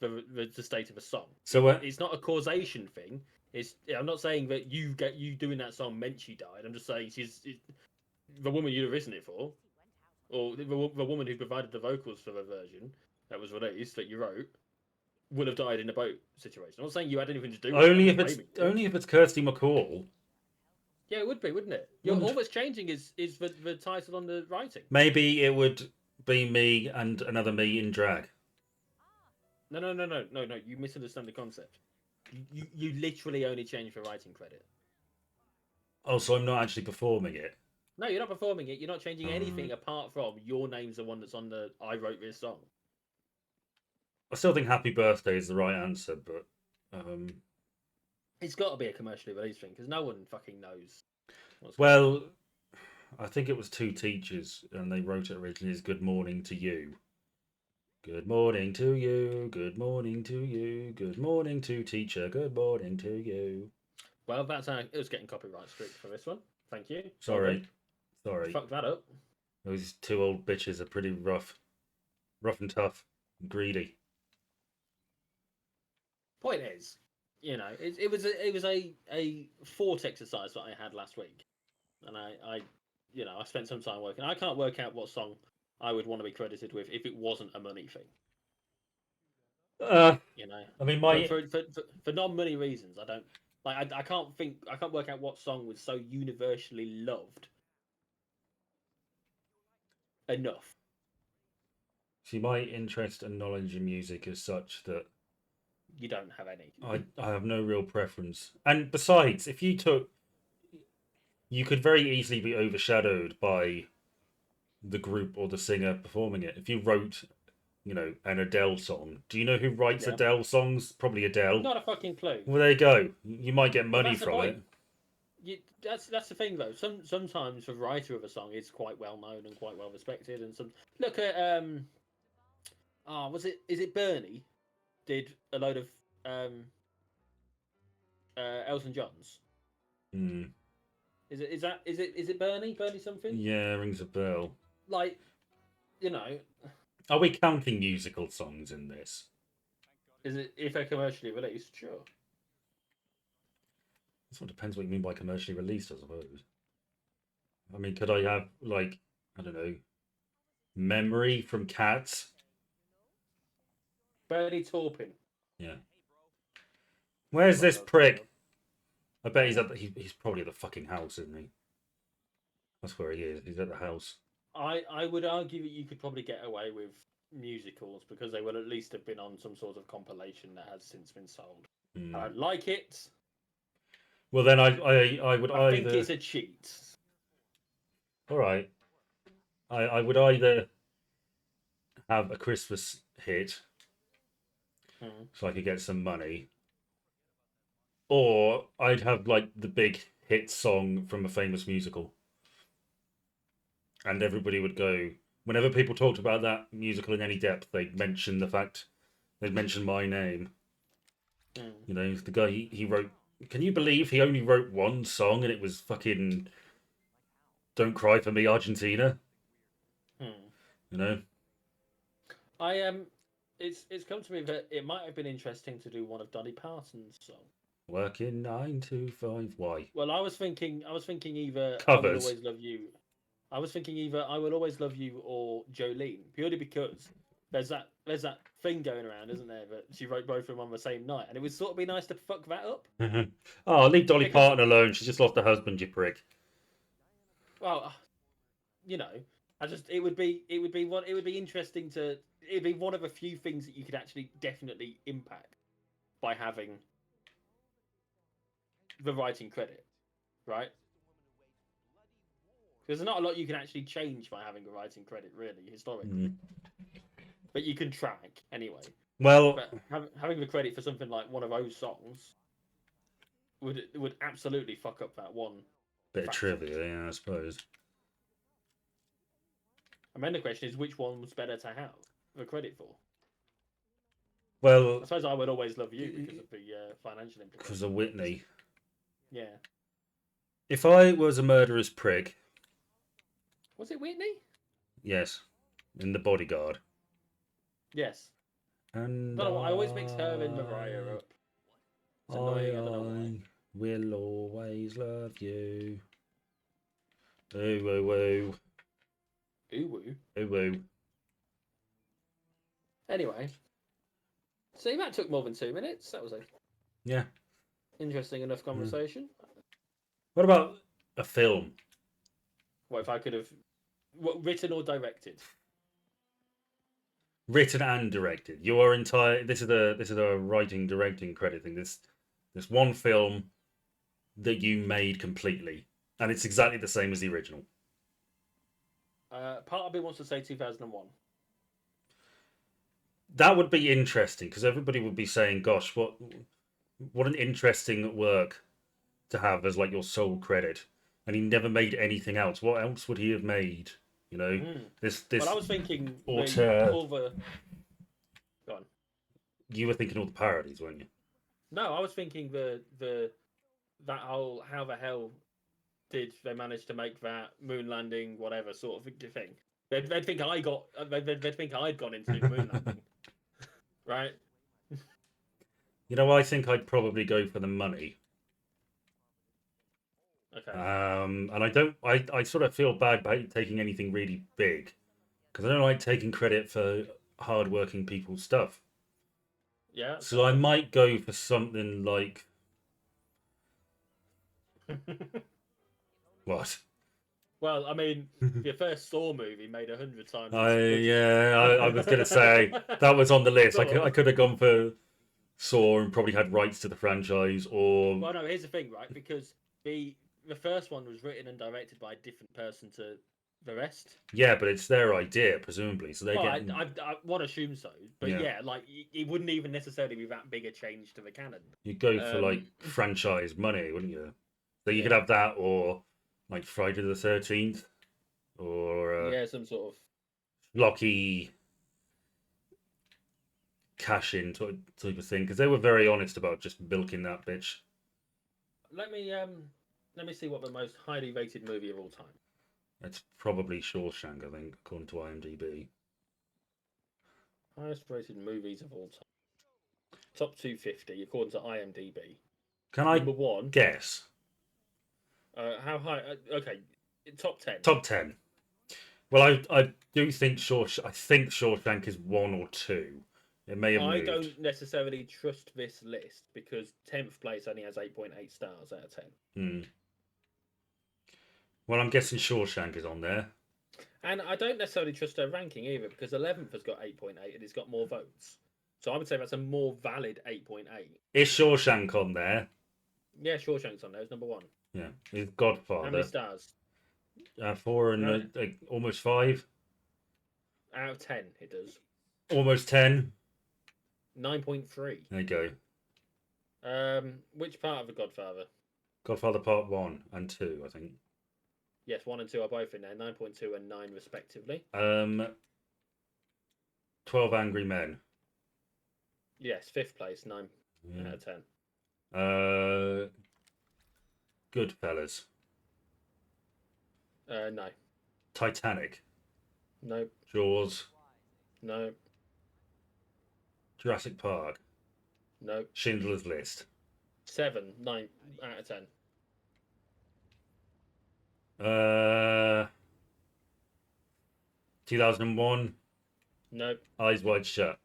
the state of a song. So it's not a causation thing. I'm not saying that you doing that song meant she died. I'm just saying the woman you'd have written it for, or the woman who provided the vocals for the version that was released that you wrote, would have died in a boat situation. I'm not saying you had anything to do with it. Only if it's Kirsty McCall. Yeah, it would be, wouldn't it? All that's changing is the title on the writing. Maybe it would be me and another me in drag. No. You misunderstand the concept. You literally only change the writing credit. Oh, so I'm not actually performing it? No, you're not performing it. You're not changing anything apart from your name's the one that's on the I wrote this song. I still think Happy Birthday is the right answer, but it's got to be a commercially released thing because no one fucking knows. Well, I think it was two teachers and they wrote it originally as "Good morning to you." Good morning to you. Good morning to you. Good morning to teacher. Good morning to you. Well, that's how it was getting copyright strict for this one. Thank you. Sorry. Fuck that up. Those two old bitches are pretty rough and tough, and greedy. Point is, it was a thought exercise that I had last week, and I spent some time working. I can't work out what song I would want to be credited with if it wasn't a money thing. I mean, for non-money reasons, I don't like. I can't work out what song was so universally loved enough. See, my interest and knowledge in music is such that you don't have any. I have no real preference. And besides, if you could very easily be overshadowed by the group or the singer performing it. If you wrote, an Adele song, do you know who writes Adele songs? Probably Adele. Not a fucking clue. Well, there you go. You might get money from it. That's the thing though. Sometimes the writer of a song is quite well known and quite well respected, and look at is it Bernie did a load of Elton John's. Is it Bernie something? Yeah, rings a bell. Like, are we counting musical songs in this? Is it if they're commercially released? Sure. This one depends what you mean by commercially released, I suppose. I mean, could I have I don't know, Memory from Cats? Bernie Taupin. Yeah. Where's this prick? I bet he's probably at the fucking house, isn't he? That's where he is. He's at the house. I would argue that you could probably get away with musicals because they will at least have been on some sort of compilation that has since been sold. I don't like it. Well, then I would I think it's a cheat. All right. I would either have a Christmas hit so I could get some money, or I'd have the big hit song from a famous musical. And everybody would go, whenever people talked about that musical in any depth, they'd mention my name. The guy, he wrote, can you believe he only wrote one song and it was fucking Don't Cry for Me, Argentina? It's come to me that it might have been interesting to do one of Dolly Parton's songs. Working 9 to 5. Why? Well, I was thinking either Covers. I Will Always Love You. I was thinking either I Will Always Love You or Jolene, purely because there's that thing going around, isn't there? That she wrote both of them on the same night, and it would sort of be nice to fuck that up. Oh, leave Dolly Parton alone. She just lost her husband, you prick. Well, it would be interesting to. It'd be one of a few things that you could actually definitely impact by having the writing credit, right? There's not a lot you can actually change by having a writing credit, really, historically. But you can track anyway. Well, but having the credit for something like one of those songs would absolutely fuck up that one bit of factor. trivia, yeah, I suppose. And then the question is, which one was better to have the credit for? Well, I suppose I would always love you because of the financial implications. Because of Whitney. Yeah. If I was a murderous prick. Was it Whitney? Yes. In The Bodyguard. Yes. And I always mix her and Mariah up. It's annoying, I don't know why. Will always love you. Ooh, woo, woo. Ooh, woo. Ooh, woo. Anyway. See, that took more than 2 minutes. That was a interesting enough conversation. What about a film? What if I could have written or directed? Written and directed. Your entire this is a writing directing credit thing. This one film that you made completely, and it's exactly the same as the original. Part of me wants to say 2001. That would be interesting because everybody would be saying, "Gosh, what an interesting work to have as like your sole credit." And he never made anything else. What else would he have made? You know, this. Well, I was thinking all the. Go on. You were thinking all the parodies, weren't you? No, I was thinking that whole how the hell did they manage to make that moon landing whatever sort of thing? They'd think I'd gone into the moon landing, right? You know, I think I'd probably go for the money. Okay. And I don't. I sort of feel bad about taking anything really big because I don't like taking credit for hardworking people's stuff. Yeah. So I might go for something like what? Well, I mean, your first Saw movie made 100 times. I was gonna say that was on the list. I could have gone for Saw and probably had rights to the franchise, or well, no. Here's the thing, right? Because the first one was written and directed by a different person to the rest. Yeah, but it's their idea, presumably. So they I want to assume so, but Yeah. like it wouldn't even necessarily be that big a change to the canon. You'd go for like franchise money, wouldn't you? So you could have that, or like Friday the 13th, or some sort of blocky cash in type of thing, because they were very honest about just milking that bitch. Let me see what the most highly rated movie of all time. It's probably Shawshank, I think, according to IMDb. Highest rated movies of all time. Top 250 according to IMDb. Can I Number one guess? How high? Okay, top 10. Top 10. Well, I do think Shawshank is 1 or 2. It may have moved. I don't necessarily trust this list because 10th place only has 8.8 stars out of 10. Well, I'm guessing Shawshank is on there. And I don't necessarily trust her ranking either because 11th has got 8.8 and it's got more votes. So I would say that's a more valid 8.8. Is Shawshank on there? Yeah, Shawshank's on there. It's number 1. Yeah. Is Godfather. How many stars? 4 and almost 5. Out of 10, it does. Almost 10. 9.3. There you go. Which part of The Godfather? Godfather Part 1 and 2, I think. Yes, 1 and 2 are both in there. 9.2 and 9 respectively. 12 Angry Men. Yes, 5th place, 9 out of 10. Goodfellas. No. Titanic. No. Jaws. No. Jurassic Park. No. Schindler's List. 7, 9 out of 10. 2001. No. Eyes Wide Shut.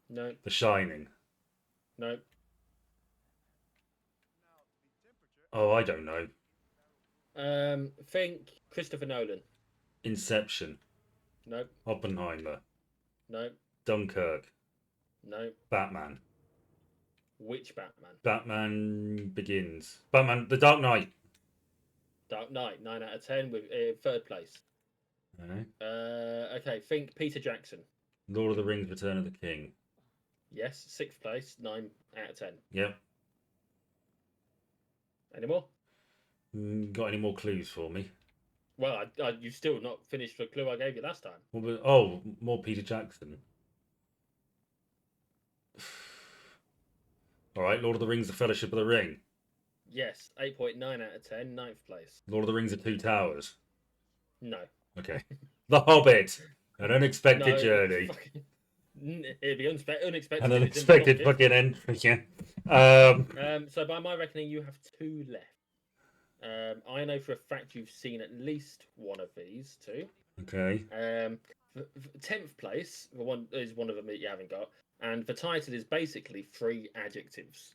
No. The Shining. No. Oh, I don't know. Think Christopher Nolan. Inception. Nope. Oppenheimer. Nope. Dunkirk. Nope. Batman. Which Batman? Batman Begins. Batman, The Dark Knight. Dark Knight, 9 out of 10 with third place. Okay. Okay, think Peter Jackson. Lord of the Rings, Return of the King. Yes, sixth place, 9 out of 10. Yep. Any more? Got any more clues for me? Well, you've still not finished the clue I gave you last time. Oh, more Peter Jackson. All right, Lord of the Rings, The Fellowship of the Ring. Yes, 8.9 out of 10, ninth place. Lord of the Rings, The Two Towers. No. Okay. The Hobbit. An Unexpected No, Journey. It'd be unexpected. An if it's in the unexpected top fucking entry, yeah. So by my reckoning, you have 2 left. I know for a fact you've seen at least one of these 2. Okay. 10th place, the one is one of them that you haven't got, and the title is basically 3 adjectives.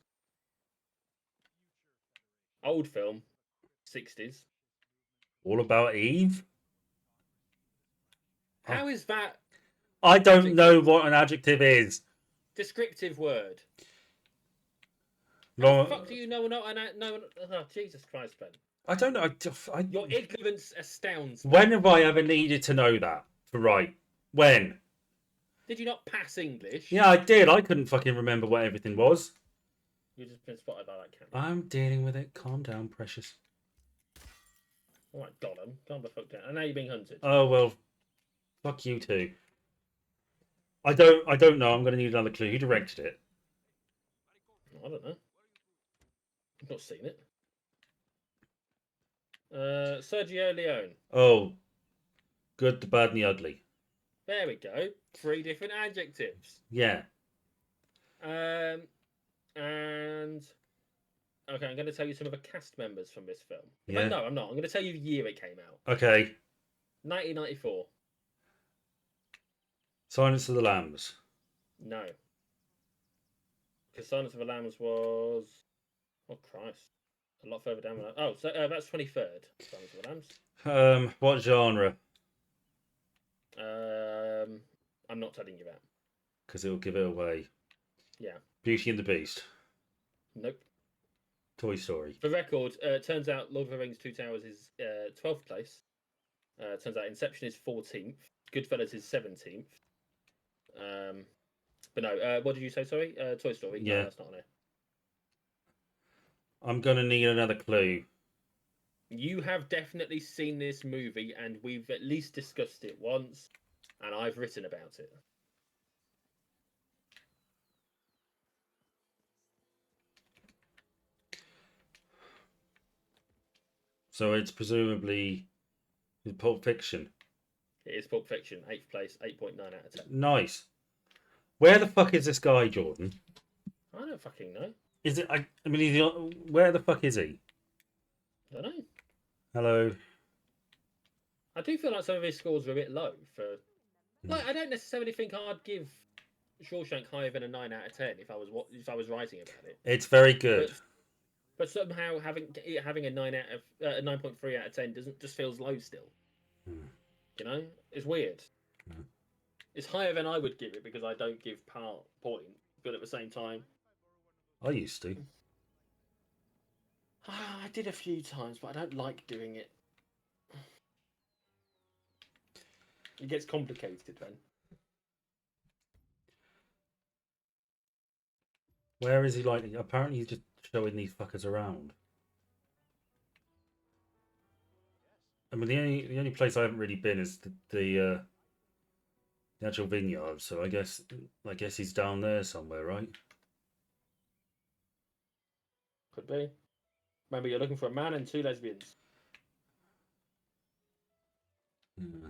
Old film, 60s. All About Eve? How is that? I don't know what an adjective is. Descriptive word. Long... How the fuck do you know no? Oh, Jesus Christ, Ben. I don't know. Your ignorance astounds me. When have I ever needed to know that to write? When? Did you not pass English? Yeah, I did. I couldn't fucking remember what everything was. You've just been spotted by that camera. I'm dealing with it. Calm down, precious. All right, Gollum, calm the fuck down. And now you're being hunted. Oh well, fuck you too. I don't know. I'm going to need another clue. Who directed it? I don't know. I've not seen it. Sergio Leone. Oh, good, the bad, and the ugly. There we go. 3 different adjectives. Yeah. And okay, I'm going to tell you some of the cast members from this film. Yeah. No, I'm not. I'm going to tell you the year it came out. Okay. 1994. Silence of the Lambs. No. Because Silence of the Lambs was... Oh, Christ. A lot further down. Oh, so that's 23rd. Silence of the Lambs. What genre? I'm not telling you that. Because it'll give it away. Yeah. Beauty and the Beast. Nope. Toy Story. For record, turns out Lord of the Rings 2 Towers is 12th place. Turns out Inception is 14th. Goodfellas is 17th. But no, what did you say, sorry? Toy Story? Yeah. No, that's not on there. I'm going to need another clue. You have definitely seen this movie, and we've at least discussed it once, and I've written about it. So it's presumably Pulp Fiction. It is Pulp Fiction, 8th place, 8.9 out of 10. Nice. Where the fuck is this guy, Jordan? I don't fucking know. Is it? I mean, where the fuck is he? I don't know. Hello. I do feel like some of his scores are a bit low for. Like, I don't necessarily think I'd give Shawshank higher than a 9 out of 10 if I was writing about it. It's very good. But somehow having a 9.3 out of 10 just feels low still. You know, it's weird. It's higher than I would give it because I don't give point, but at the same time, I used to. I did a few times, but I don't like doing it. It gets complicated then. Where is he? Like, apparently he's just showing these fuckers around. I mean, the only place I haven't really been is the actual vineyard. So I guess he's down there somewhere, right? Could be. Remember, you're looking for a man and 2 lesbians. Yeah.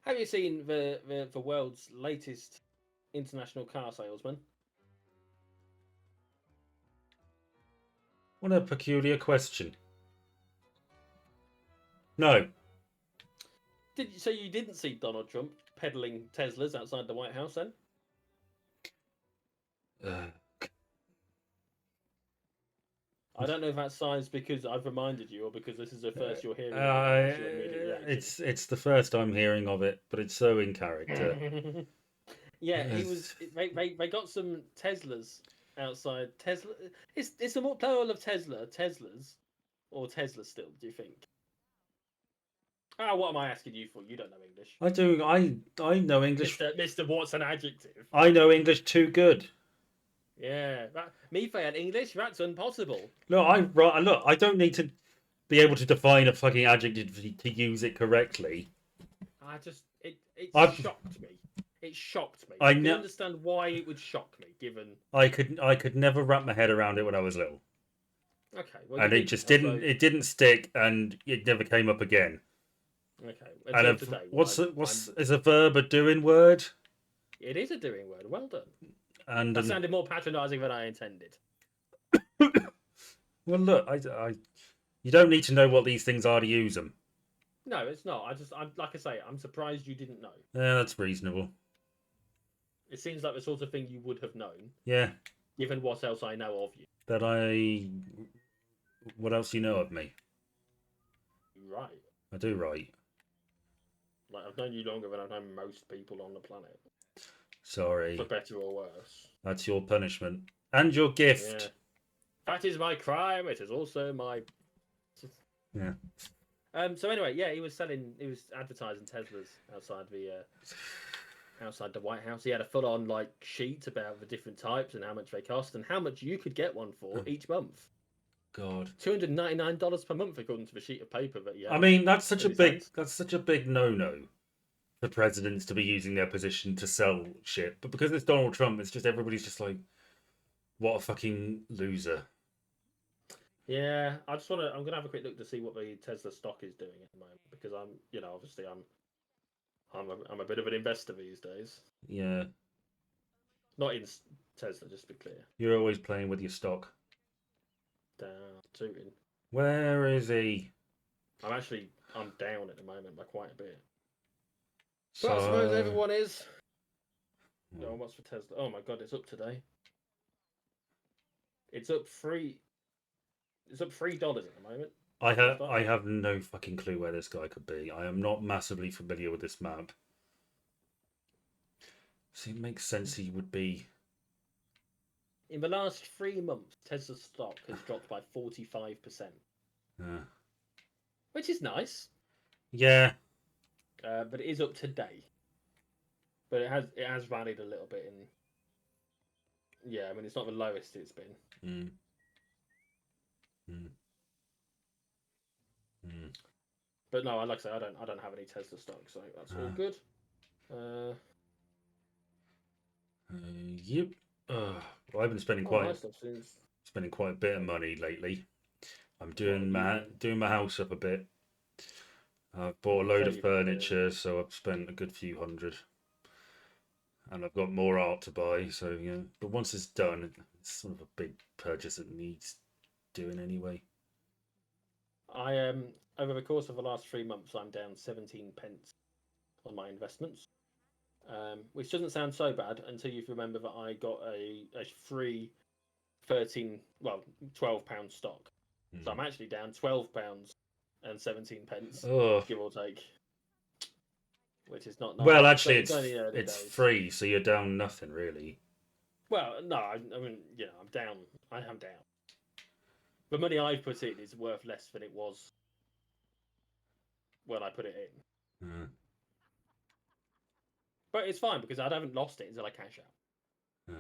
Have you seen the world's latest international car salesman? What a peculiar question. No. So you didn't see Donald Trump peddling Teslas outside the White House then? I don't know if that sighs because I've reminded you or because this is the first you're hearing. Of your immediate reaction. it's the first I'm hearing of it, but it's so in character. Yeah, he was. They got some Teslas outside. Tesla. It's a more plural of Teslas, or Tesla still. Do you think? Ah, what am I asking you for? You don't know English, I do. I know English. Mister. What's an adjective? I know English too good. Yeah, me fail English. That's impossible. Look, I don't need to be able to define a fucking adjective to use it correctly. It I've- shocked me. It shocked me. I I can know- understand why it would shock me, given. I could never wrap my head around it when I was little, Okay, well, and you it did just now, didn't. It didn't stick, and it never came up again. Okay, And until today. what's is a verb a doing word? It is a doing word. Well done. And That sounded more patronising than I intended. well, look, you don't need to know what these things are to use them. No, it's not. I'm like I say, I'm surprised you didn't know. Yeah, that's reasonable. It seems like the sort of thing you would have known, Yeah, given what else I know of you. What else do you know of me? Right. I do right. Like, I've known you longer than I've known most people on the planet, Sorry, for better or worse. that's your punishment and your gift. Yeah. That is my crime. It is also my. Yeah. So anyway, yeah, he was advertising Teslas outside the White House. He had a full-on like sheet about the different types and how much they cost and how much you could get one for each month. God, $299 per month, according to the sheet of paper that he had. I mean, that's such a his big hands. that's such a big no-no for presidents to be using their position to sell shit. But because it's Donald Trump, it's just everybody's just like, what a fucking loser. Yeah, I'm gonna have a quick look to see what the Tesla stock is doing at the moment because obviously I'm a bit of an investor these days. Yeah, Not in Tesla, just to be clear. you're always playing with your stock. Down, tooting. Where is he? I'm down at the moment by quite a bit. So, But I suppose everyone is. No, what's for Tesla? Oh my god, it's up today. It's up $3 at the moment. I have no fucking clue where this guy could be. I am not massively familiar with this map. So it makes sense he would be. In the last 3 months, Tesla's stock has dropped by 45%, which is nice. Yeah. But it is up today. But it has rallied a little bit in. Yeah, I mean it's not the lowest it's been. Mm. Mm. Mm. But no, like I say, I don't have any Tesla stock, so that's all good. Yep. Well, I've been spending Nice stuff since. spending quite a bit of money lately. I'm doing my house up a bit. I've bought a load of furniture, so I've spent a good few hundred. And I've got more art to buy, so yeah. But once it's done, it's sort of a big purchase that needs doing anyway. I over the course of the last 3 months, I'm down 17 pence on my investments, which doesn't sound so bad until you remember that I got a free 12 pound stock. So I'm actually down £12 and 17 pence, give or take, which is not nice. Well, actually, it's days. free, so you're down nothing really. Well, no, I mean, I'm down. I am down. The money I've put in is worth less than it was when I put it in. But it's fine because I haven't lost it until I cash out.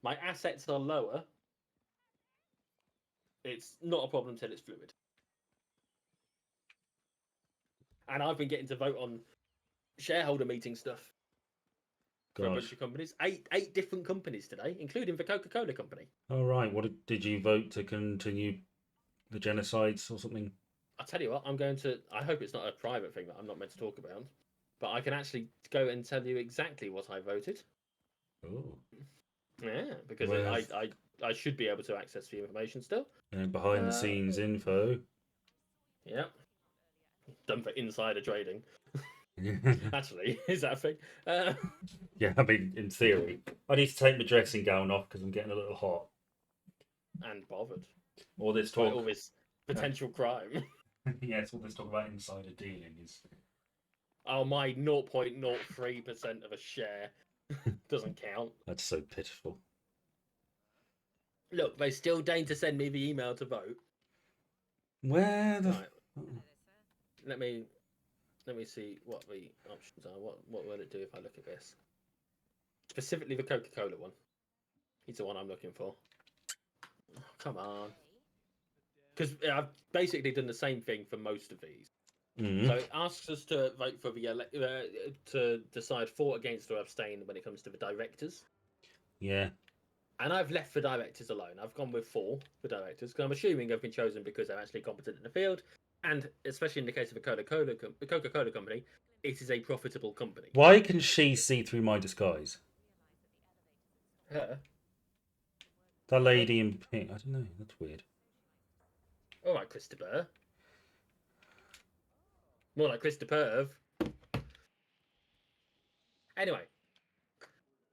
My assets are lower. It's not a problem until it's fluid. And I've been getting to vote on shareholder meeting stuff for a bunch of companies. Eight different companies today, including the Coca-Cola company. All right. What did you vote to continue the genocides or something? I'll tell you what, I hope it's not a private thing that I'm not meant to talk about, but I can actually go and tell you exactly what I voted. Oh. Yeah, because I should be able to access the information still. And behind the scenes info. Yeah. Done for insider trading. Actually, is that a thing? Yeah, I mean, in theory. I need to take my dressing gown off because I'm getting a little hot. And bothered. All this Like talk. all this potential crime. Yes, all this talk about insider dealing is. Oh, my 0.03% of a share doesn't count. That's so pitiful. Look, they still deign to send me the email to vote. Where the? Right. Let me see what the options are. What will it do if I look at this? Specifically the Coca-Cola one. He's the one I'm looking for. Oh, come on. Because I've basically done the same thing for most of these. Mm. So it asks us to vote for the to decide for, against, or abstain when it comes to the directors. Yeah. And I've left the directors alone. I've gone with 4 for directors because I'm assuming they've been chosen because they're actually competent in the field, and especially in the case of the Coca-Cola company, it is a profitable company. Why can she see through my disguise? Her? That lady in pink. I don't know. That's weird. All right, Christopher. More like Christopher. Anyway,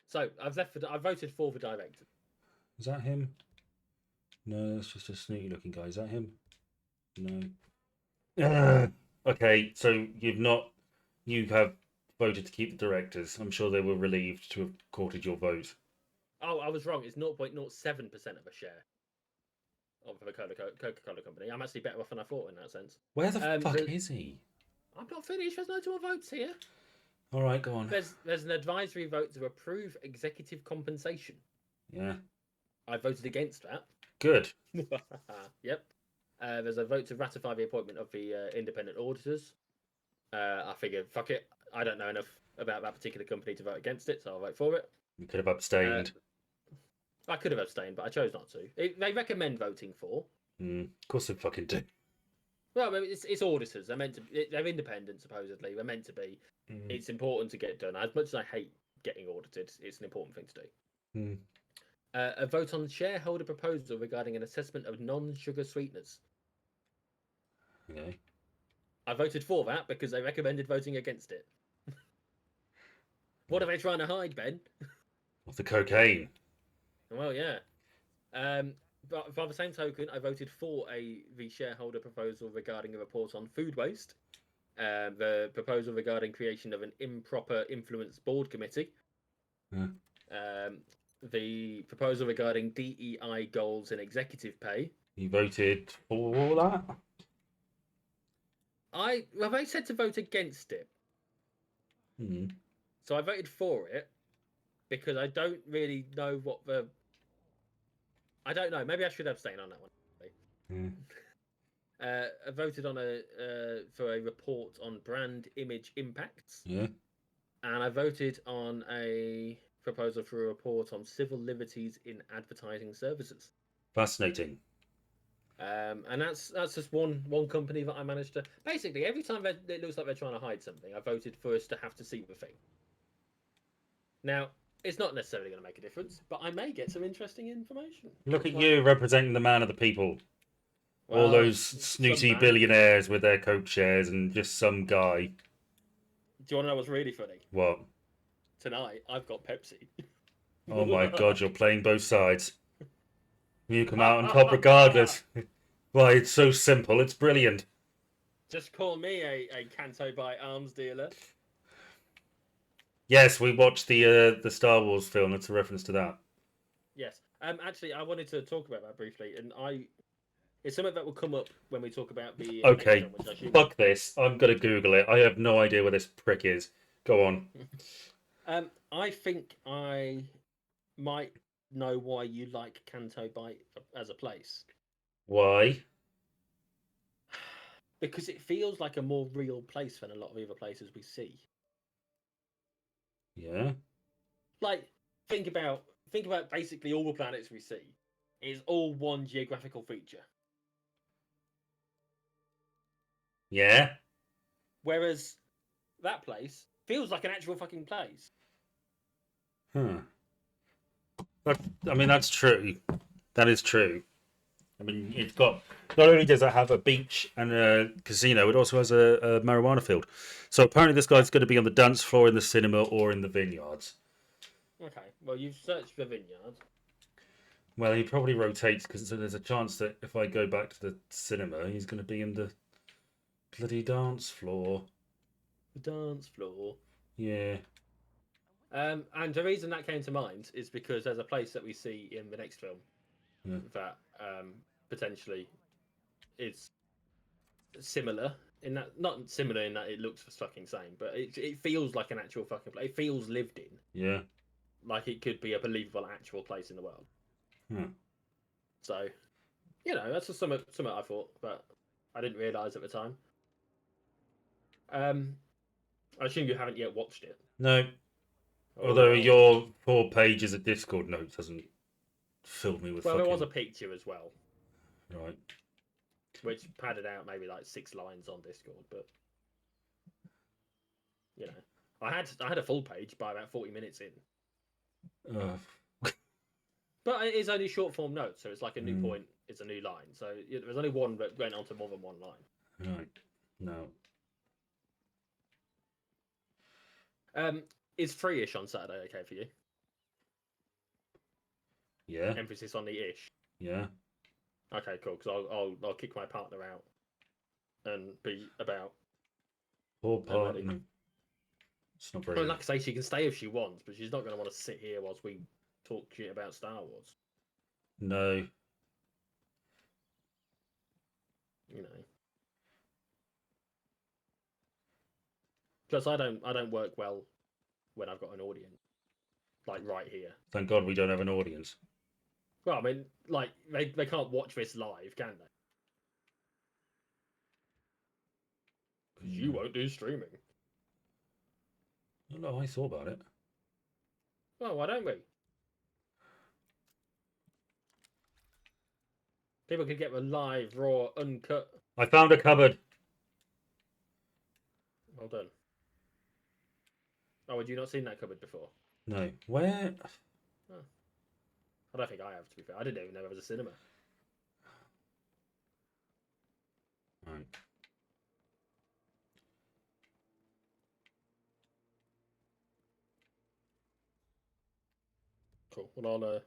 so I've voted for the director. Is that him? No, that's just a snooty looking guy. Is that him? No. Okay, so you have voted to keep the directors. I'm sure they were relieved to have courted your vote. Oh, I was wrong. It's 0.07% of a share of the Coca-Cola company. I'm actually better off than I thought in that sense. Where the fuck is he? I'm not finished. There's no more votes here. All right, go on. There's an advisory vote to approve executive compensation. Yeah. I voted against that. Good. Yep. There's a vote to ratify the appointment of the independent auditors. I figured, fuck it. I don't know enough about that particular company to vote against it, so I'll vote for it. You could have abstained. I could have abstained, but I chose not to. They recommend voting for. Of course they fucking do. Well, it's auditors. They're independent, supposedly. They're meant to be. It's important to get done. As much as I hate getting audited, it's an important thing to do. A vote on shareholder proposal regarding an assessment of non-sugar sweeteners. Okay. I voted for that because they recommended voting against it. What are they trying to hide, Ben? Of the cocaine. Well, yeah. But by the same token, I voted for the shareholder proposal regarding a report on food waste. The proposal regarding creation of an improper influence board committee. The proposal regarding DEI goals and executive pay. You voted for that? They said to vote against it. So I voted for it because I don't really know what the. I don't know. Maybe I should abstain on that one. I voted on for a report on brand image impacts. Yeah. And I voted on a proposal for a report on civil liberties in advertising services. Fascinating. And that's just one company that I managed to. Basically, every time it looks like they're trying to hide something, I voted for us to have to see the thing. Now, it's not necessarily going to make a difference, but I may get some interesting information. Look at you representing the man of the people. Well, all those snooty billionaires with their coke shares and just some guy. Do you want to know what's really funny? What? Tonight, I've got Pepsi. Oh my god, you're playing both sides. You come out on top regardless. Why, it's so simple, it's brilliant. Just call me a Canto by arms dealer. Yes, we watched the Star Wars film. That's a reference to that. Yes. Actually, I wanted to talk about that briefly, and it's something that will come up when we talk about the. Okay, next film, which fuck this. I'm gonna Google it. I have no idea where this prick is. Go on. I think I might know why you like Canto Bight as a place. Why? Because it feels like a more real place than a lot of other places we see. Yeah. Like, think about basically all the planets we see is all one geographical feature. Yeah. Whereas that place feels like an actual fucking place. I mean, that's true. That is true. I mean, it's got. Not only does it have a beach and a casino, it also has a marijuana field. So apparently, this guy's going to be on the dance floor, in the cinema, or in the vineyards. Okay, well, you've searched for vineyards. Well, he probably rotates because there's a chance that if I go back to the cinema, he's going to be in the bloody dance floor. The dance floor. Yeah. And the reason that came to mind is because there's a place that we see in the next film Yeah. that potentially is similar in that, not similar in that it looks the fucking same, but it feels like an actual fucking place. It feels lived in. Yeah. Like it could be a believable actual place in the world. Huh. So, that's just something I thought, but I didn't realise at the time. I assume you haven't yet watched it. No. Oh, Although well. your 4 pages of Discord notes hasn't filled me with Well, fucking... there was a picture as well, Right. which padded out maybe like 6 lines on Discord, but I had a full page by about 40 minutes in. But it is only short form notes, so it's like a new point, it's a new line. So there's only one that went on to more than one line. Right. No. Is free-ish on Saturday okay for you? Yeah. Emphasis on the ish. Yeah. Okay, cool. Because I'll kick my partner out and be about. Poor partner. It's not very... Well, like I say, she can stay if she wants, but she's not going to want to sit here whilst we talk shit about Star Wars. No. Plus, I don't work well when I've got an audience, like right here. Thank God we don't have an audience. Well, I mean, like they can't watch this live, can they? Because you won't do streaming. No, I thought about it. Well, why don't we? People could get the live, raw, uncut. I found a cupboard. Well done. Oh, had you not seen that cupboard before? No. Where? Oh. I don't think I have, to be fair. I didn't even know there was a cinema. Right. Cool. Well,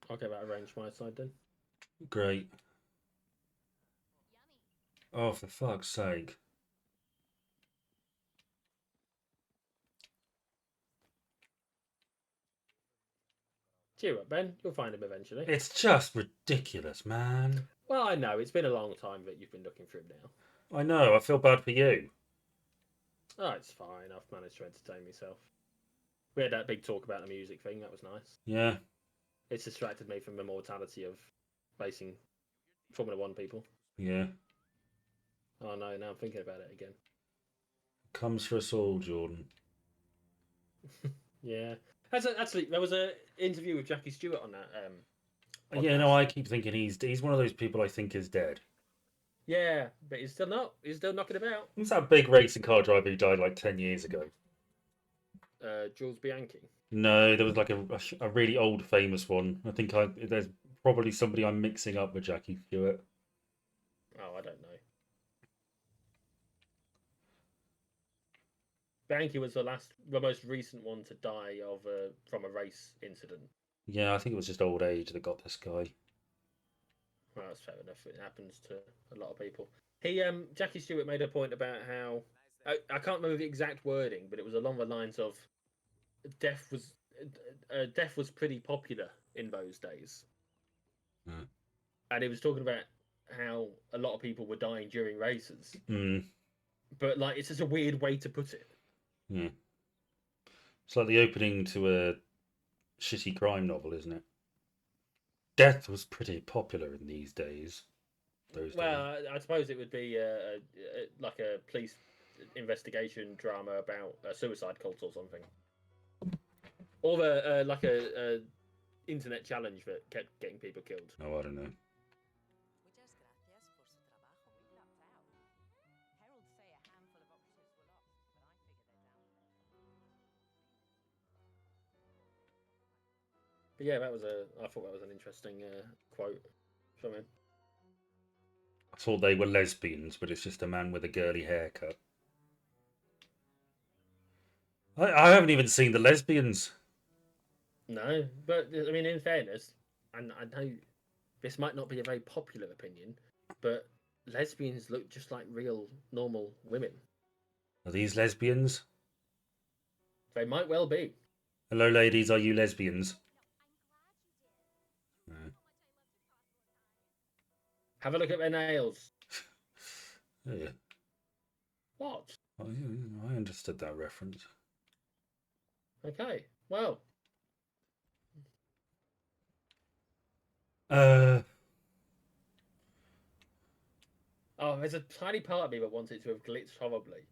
I'll get that arranged my side then. Great. Oh, for fuck's sake. Cheer up, Ben. You'll find him eventually. It's just ridiculous, man. Well, I know. It's been a long time that you've been looking for him now. I know. I feel bad for you. Oh, it's fine. I've managed to entertain myself. We had that big talk about the music thing. That was nice. Yeah. It's distracted me from the mortality of racing Formula 1 people. Yeah. Oh, no. Now I'm thinking about it again. Comes for us all, Jordan. Yeah. Actually, there was an interview with Jackie Stewart on that. Yeah, no, I keep thinking he's one of those people I think is dead. Yeah, but he's still not. He's still knocking about. Who's that big racing car driver who died like 10 years ago? Jules Bianchi. No, there was like a really old famous one. I think there's probably somebody I'm mixing up with Jackie Stewart. Oh, I don't know. Bianchi was the most recent one to die from a race incident. Yeah, I think it was just old age that got this guy. Well, that's fair enough. It happens to a lot of people. Jackie Stewart made a point about how I can't remember the exact wording, but it was along the lines of death was pretty popular in those days, and he was talking about how a lot of people were dying during races. But like, it's just a weird way to put it. Yeah, it's like the opening to a shitty crime novel, isn't it? Death was pretty popular in these days. I suppose it would be like a police investigation drama about a suicide cult or something, or like a internet challenge that kept getting people killed. Oh, I don't know. But yeah, I thought that was an interesting quote from him. I thought they were lesbians, but it's just a man with a girly haircut. I haven't even seen the lesbians. No, but I mean, in fairness, and I know this might not be a very popular opinion, but lesbians look just like real normal women. Are these lesbians? They might well be. Hello, ladies. Are you lesbians? No. Have a look at their nails. Oh, yeah. What? Oh, yeah, I understood that reference. Okay. Well. Uh. Oh, there's a tiny part of me that wants it to have glitched horribly.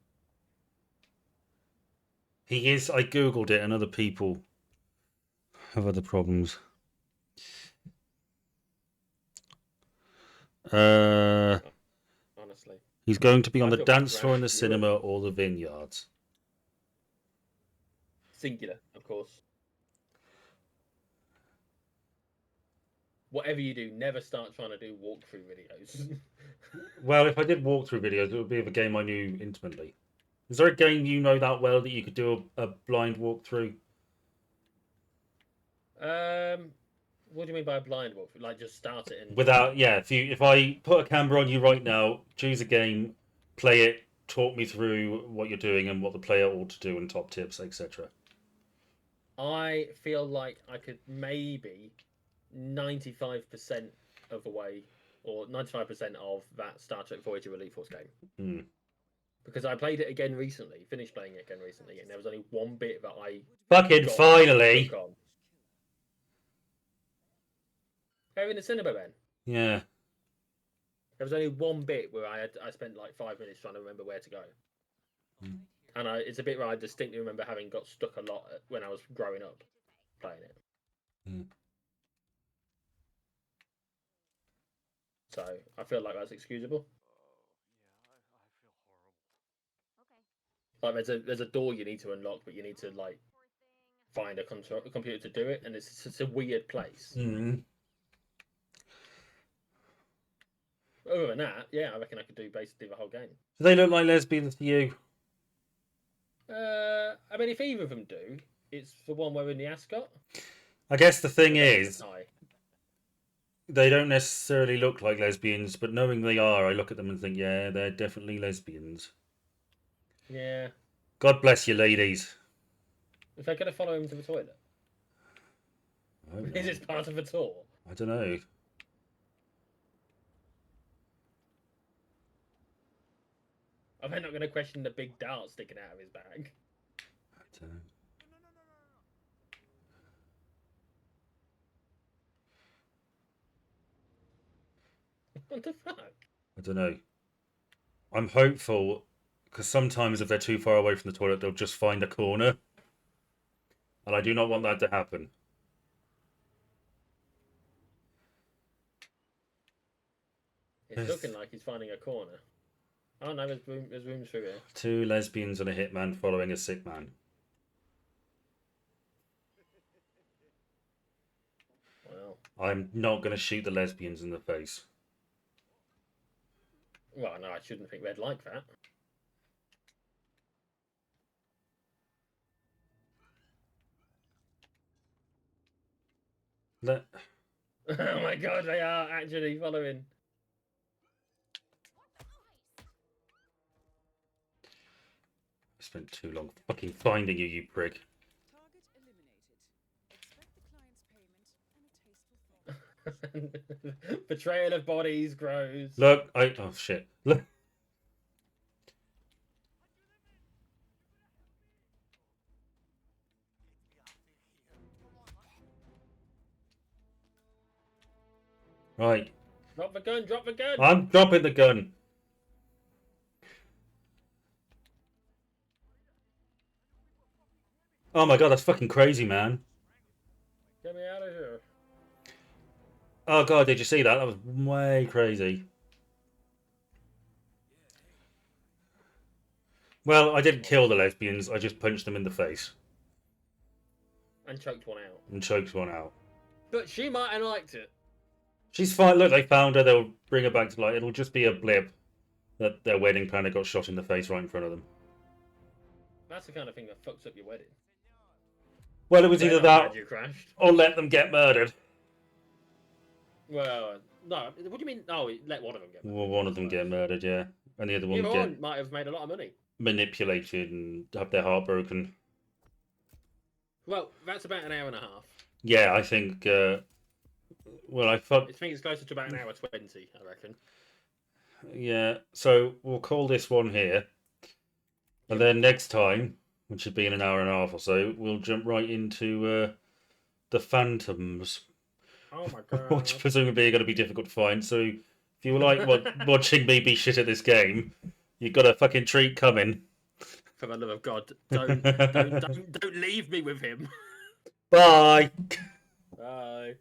He is. I googled it, and other people have other problems. Honestly. He's going to be on I the feel dance floor in the crashed. cinema or the vineyards. Singular, of course. Whatever you do, never start trying to do walkthrough videos. Well, if I did walkthrough videos, it would be of a game I knew intimately. Is there a game you know that well that you could do a blind walkthrough? What do you mean by a blind walkthrough? Like just start it and Without, yeah. If I put a camera on you right now, choose a game, play it, talk me through what you're doing and what the player ought to do and top tips, etc. I feel like I could maybe 95% of the way, or 95% of that Star Trek Voyager Elite Force game. Hmm. Because I played it again recently, finished playing it again recently, and there was only one bit that I Fucking got finally! stuck on. Go in the cinema, Ben. Yeah. There was only one bit where I spent like 5 minutes trying to remember where to go. Mm. And it's a bit where I distinctly remember having got stuck a lot when I was growing up playing it. Mm. So I feel like that's excusable. Like there's a door you need to unlock, but you need to like find a computer to do it, and it's a weird place. Mm. Other than that, yeah, I reckon I could do basically the whole game. Do they look like lesbians to you? I mean, if either of them do, it's the one wearing the ascot. I guess the thing Or the is, tie. they don't necessarily look like lesbians, but knowing they are, I look at them and think, yeah, they're definitely lesbians. Yeah. God bless you, ladies. If they're going to follow him to the toilet, is this part of a tour? I don't know. Are they not going to question the big dart sticking out of his bag? I don't know. What the fuck? I don't know. I'm hopeful because sometimes if they're too far away from the toilet, they'll just find a corner, and I do not want that to happen. It's looking like he's finding a corner. Oh no, there's rooms through here. 2 lesbians and a hitman following a sick man. Well, I'm not going to shoot the lesbians in the face. well, no, I shouldn't think they'd like that. Oh my god, they are actually following. I spent too long fucking finding you, you prick. Target eliminated. Expect the client's payment and a tasteful thing. Betrayal of bodies grows. Look, oh shit. Look. Right. Drop the gun, drop the gun! I'm dropping the gun. Oh my god, that's fucking crazy, man. Get me out of here. Oh god, did you see that? That was way crazy. Well, I didn't kill the lesbians, I just punched them in the face. And choked one out. And choked one out. But she might have liked it. She's fine. Look, they found her. They'll bring her back to life. It'll just be a blip that their wedding planner got shot in the face right in front of them. That's the kind of thing that fucks up your wedding. Well, it was either that You crashed. or let them get murdered. Well, no. What do you mean? Oh, let one of them get murdered. Well, one of them get murdered, yeah, and the other one The other get one might have made a lot of money. manipulated and have their heart broken. Well, that's about an hour and a half. Yeah, I think. Well, I thought. I think it's closer to about an hour 20. I reckon. Yeah, so we'll call this one here, and then next time, which should be in an hour and a half or so, we'll jump right into the Phantoms, Oh my god. which presumably are going to be difficult to find. So if you like watching me be shit at this game, you've got a fucking treat coming. For the love of God, don't leave me with him. Bye. Bye.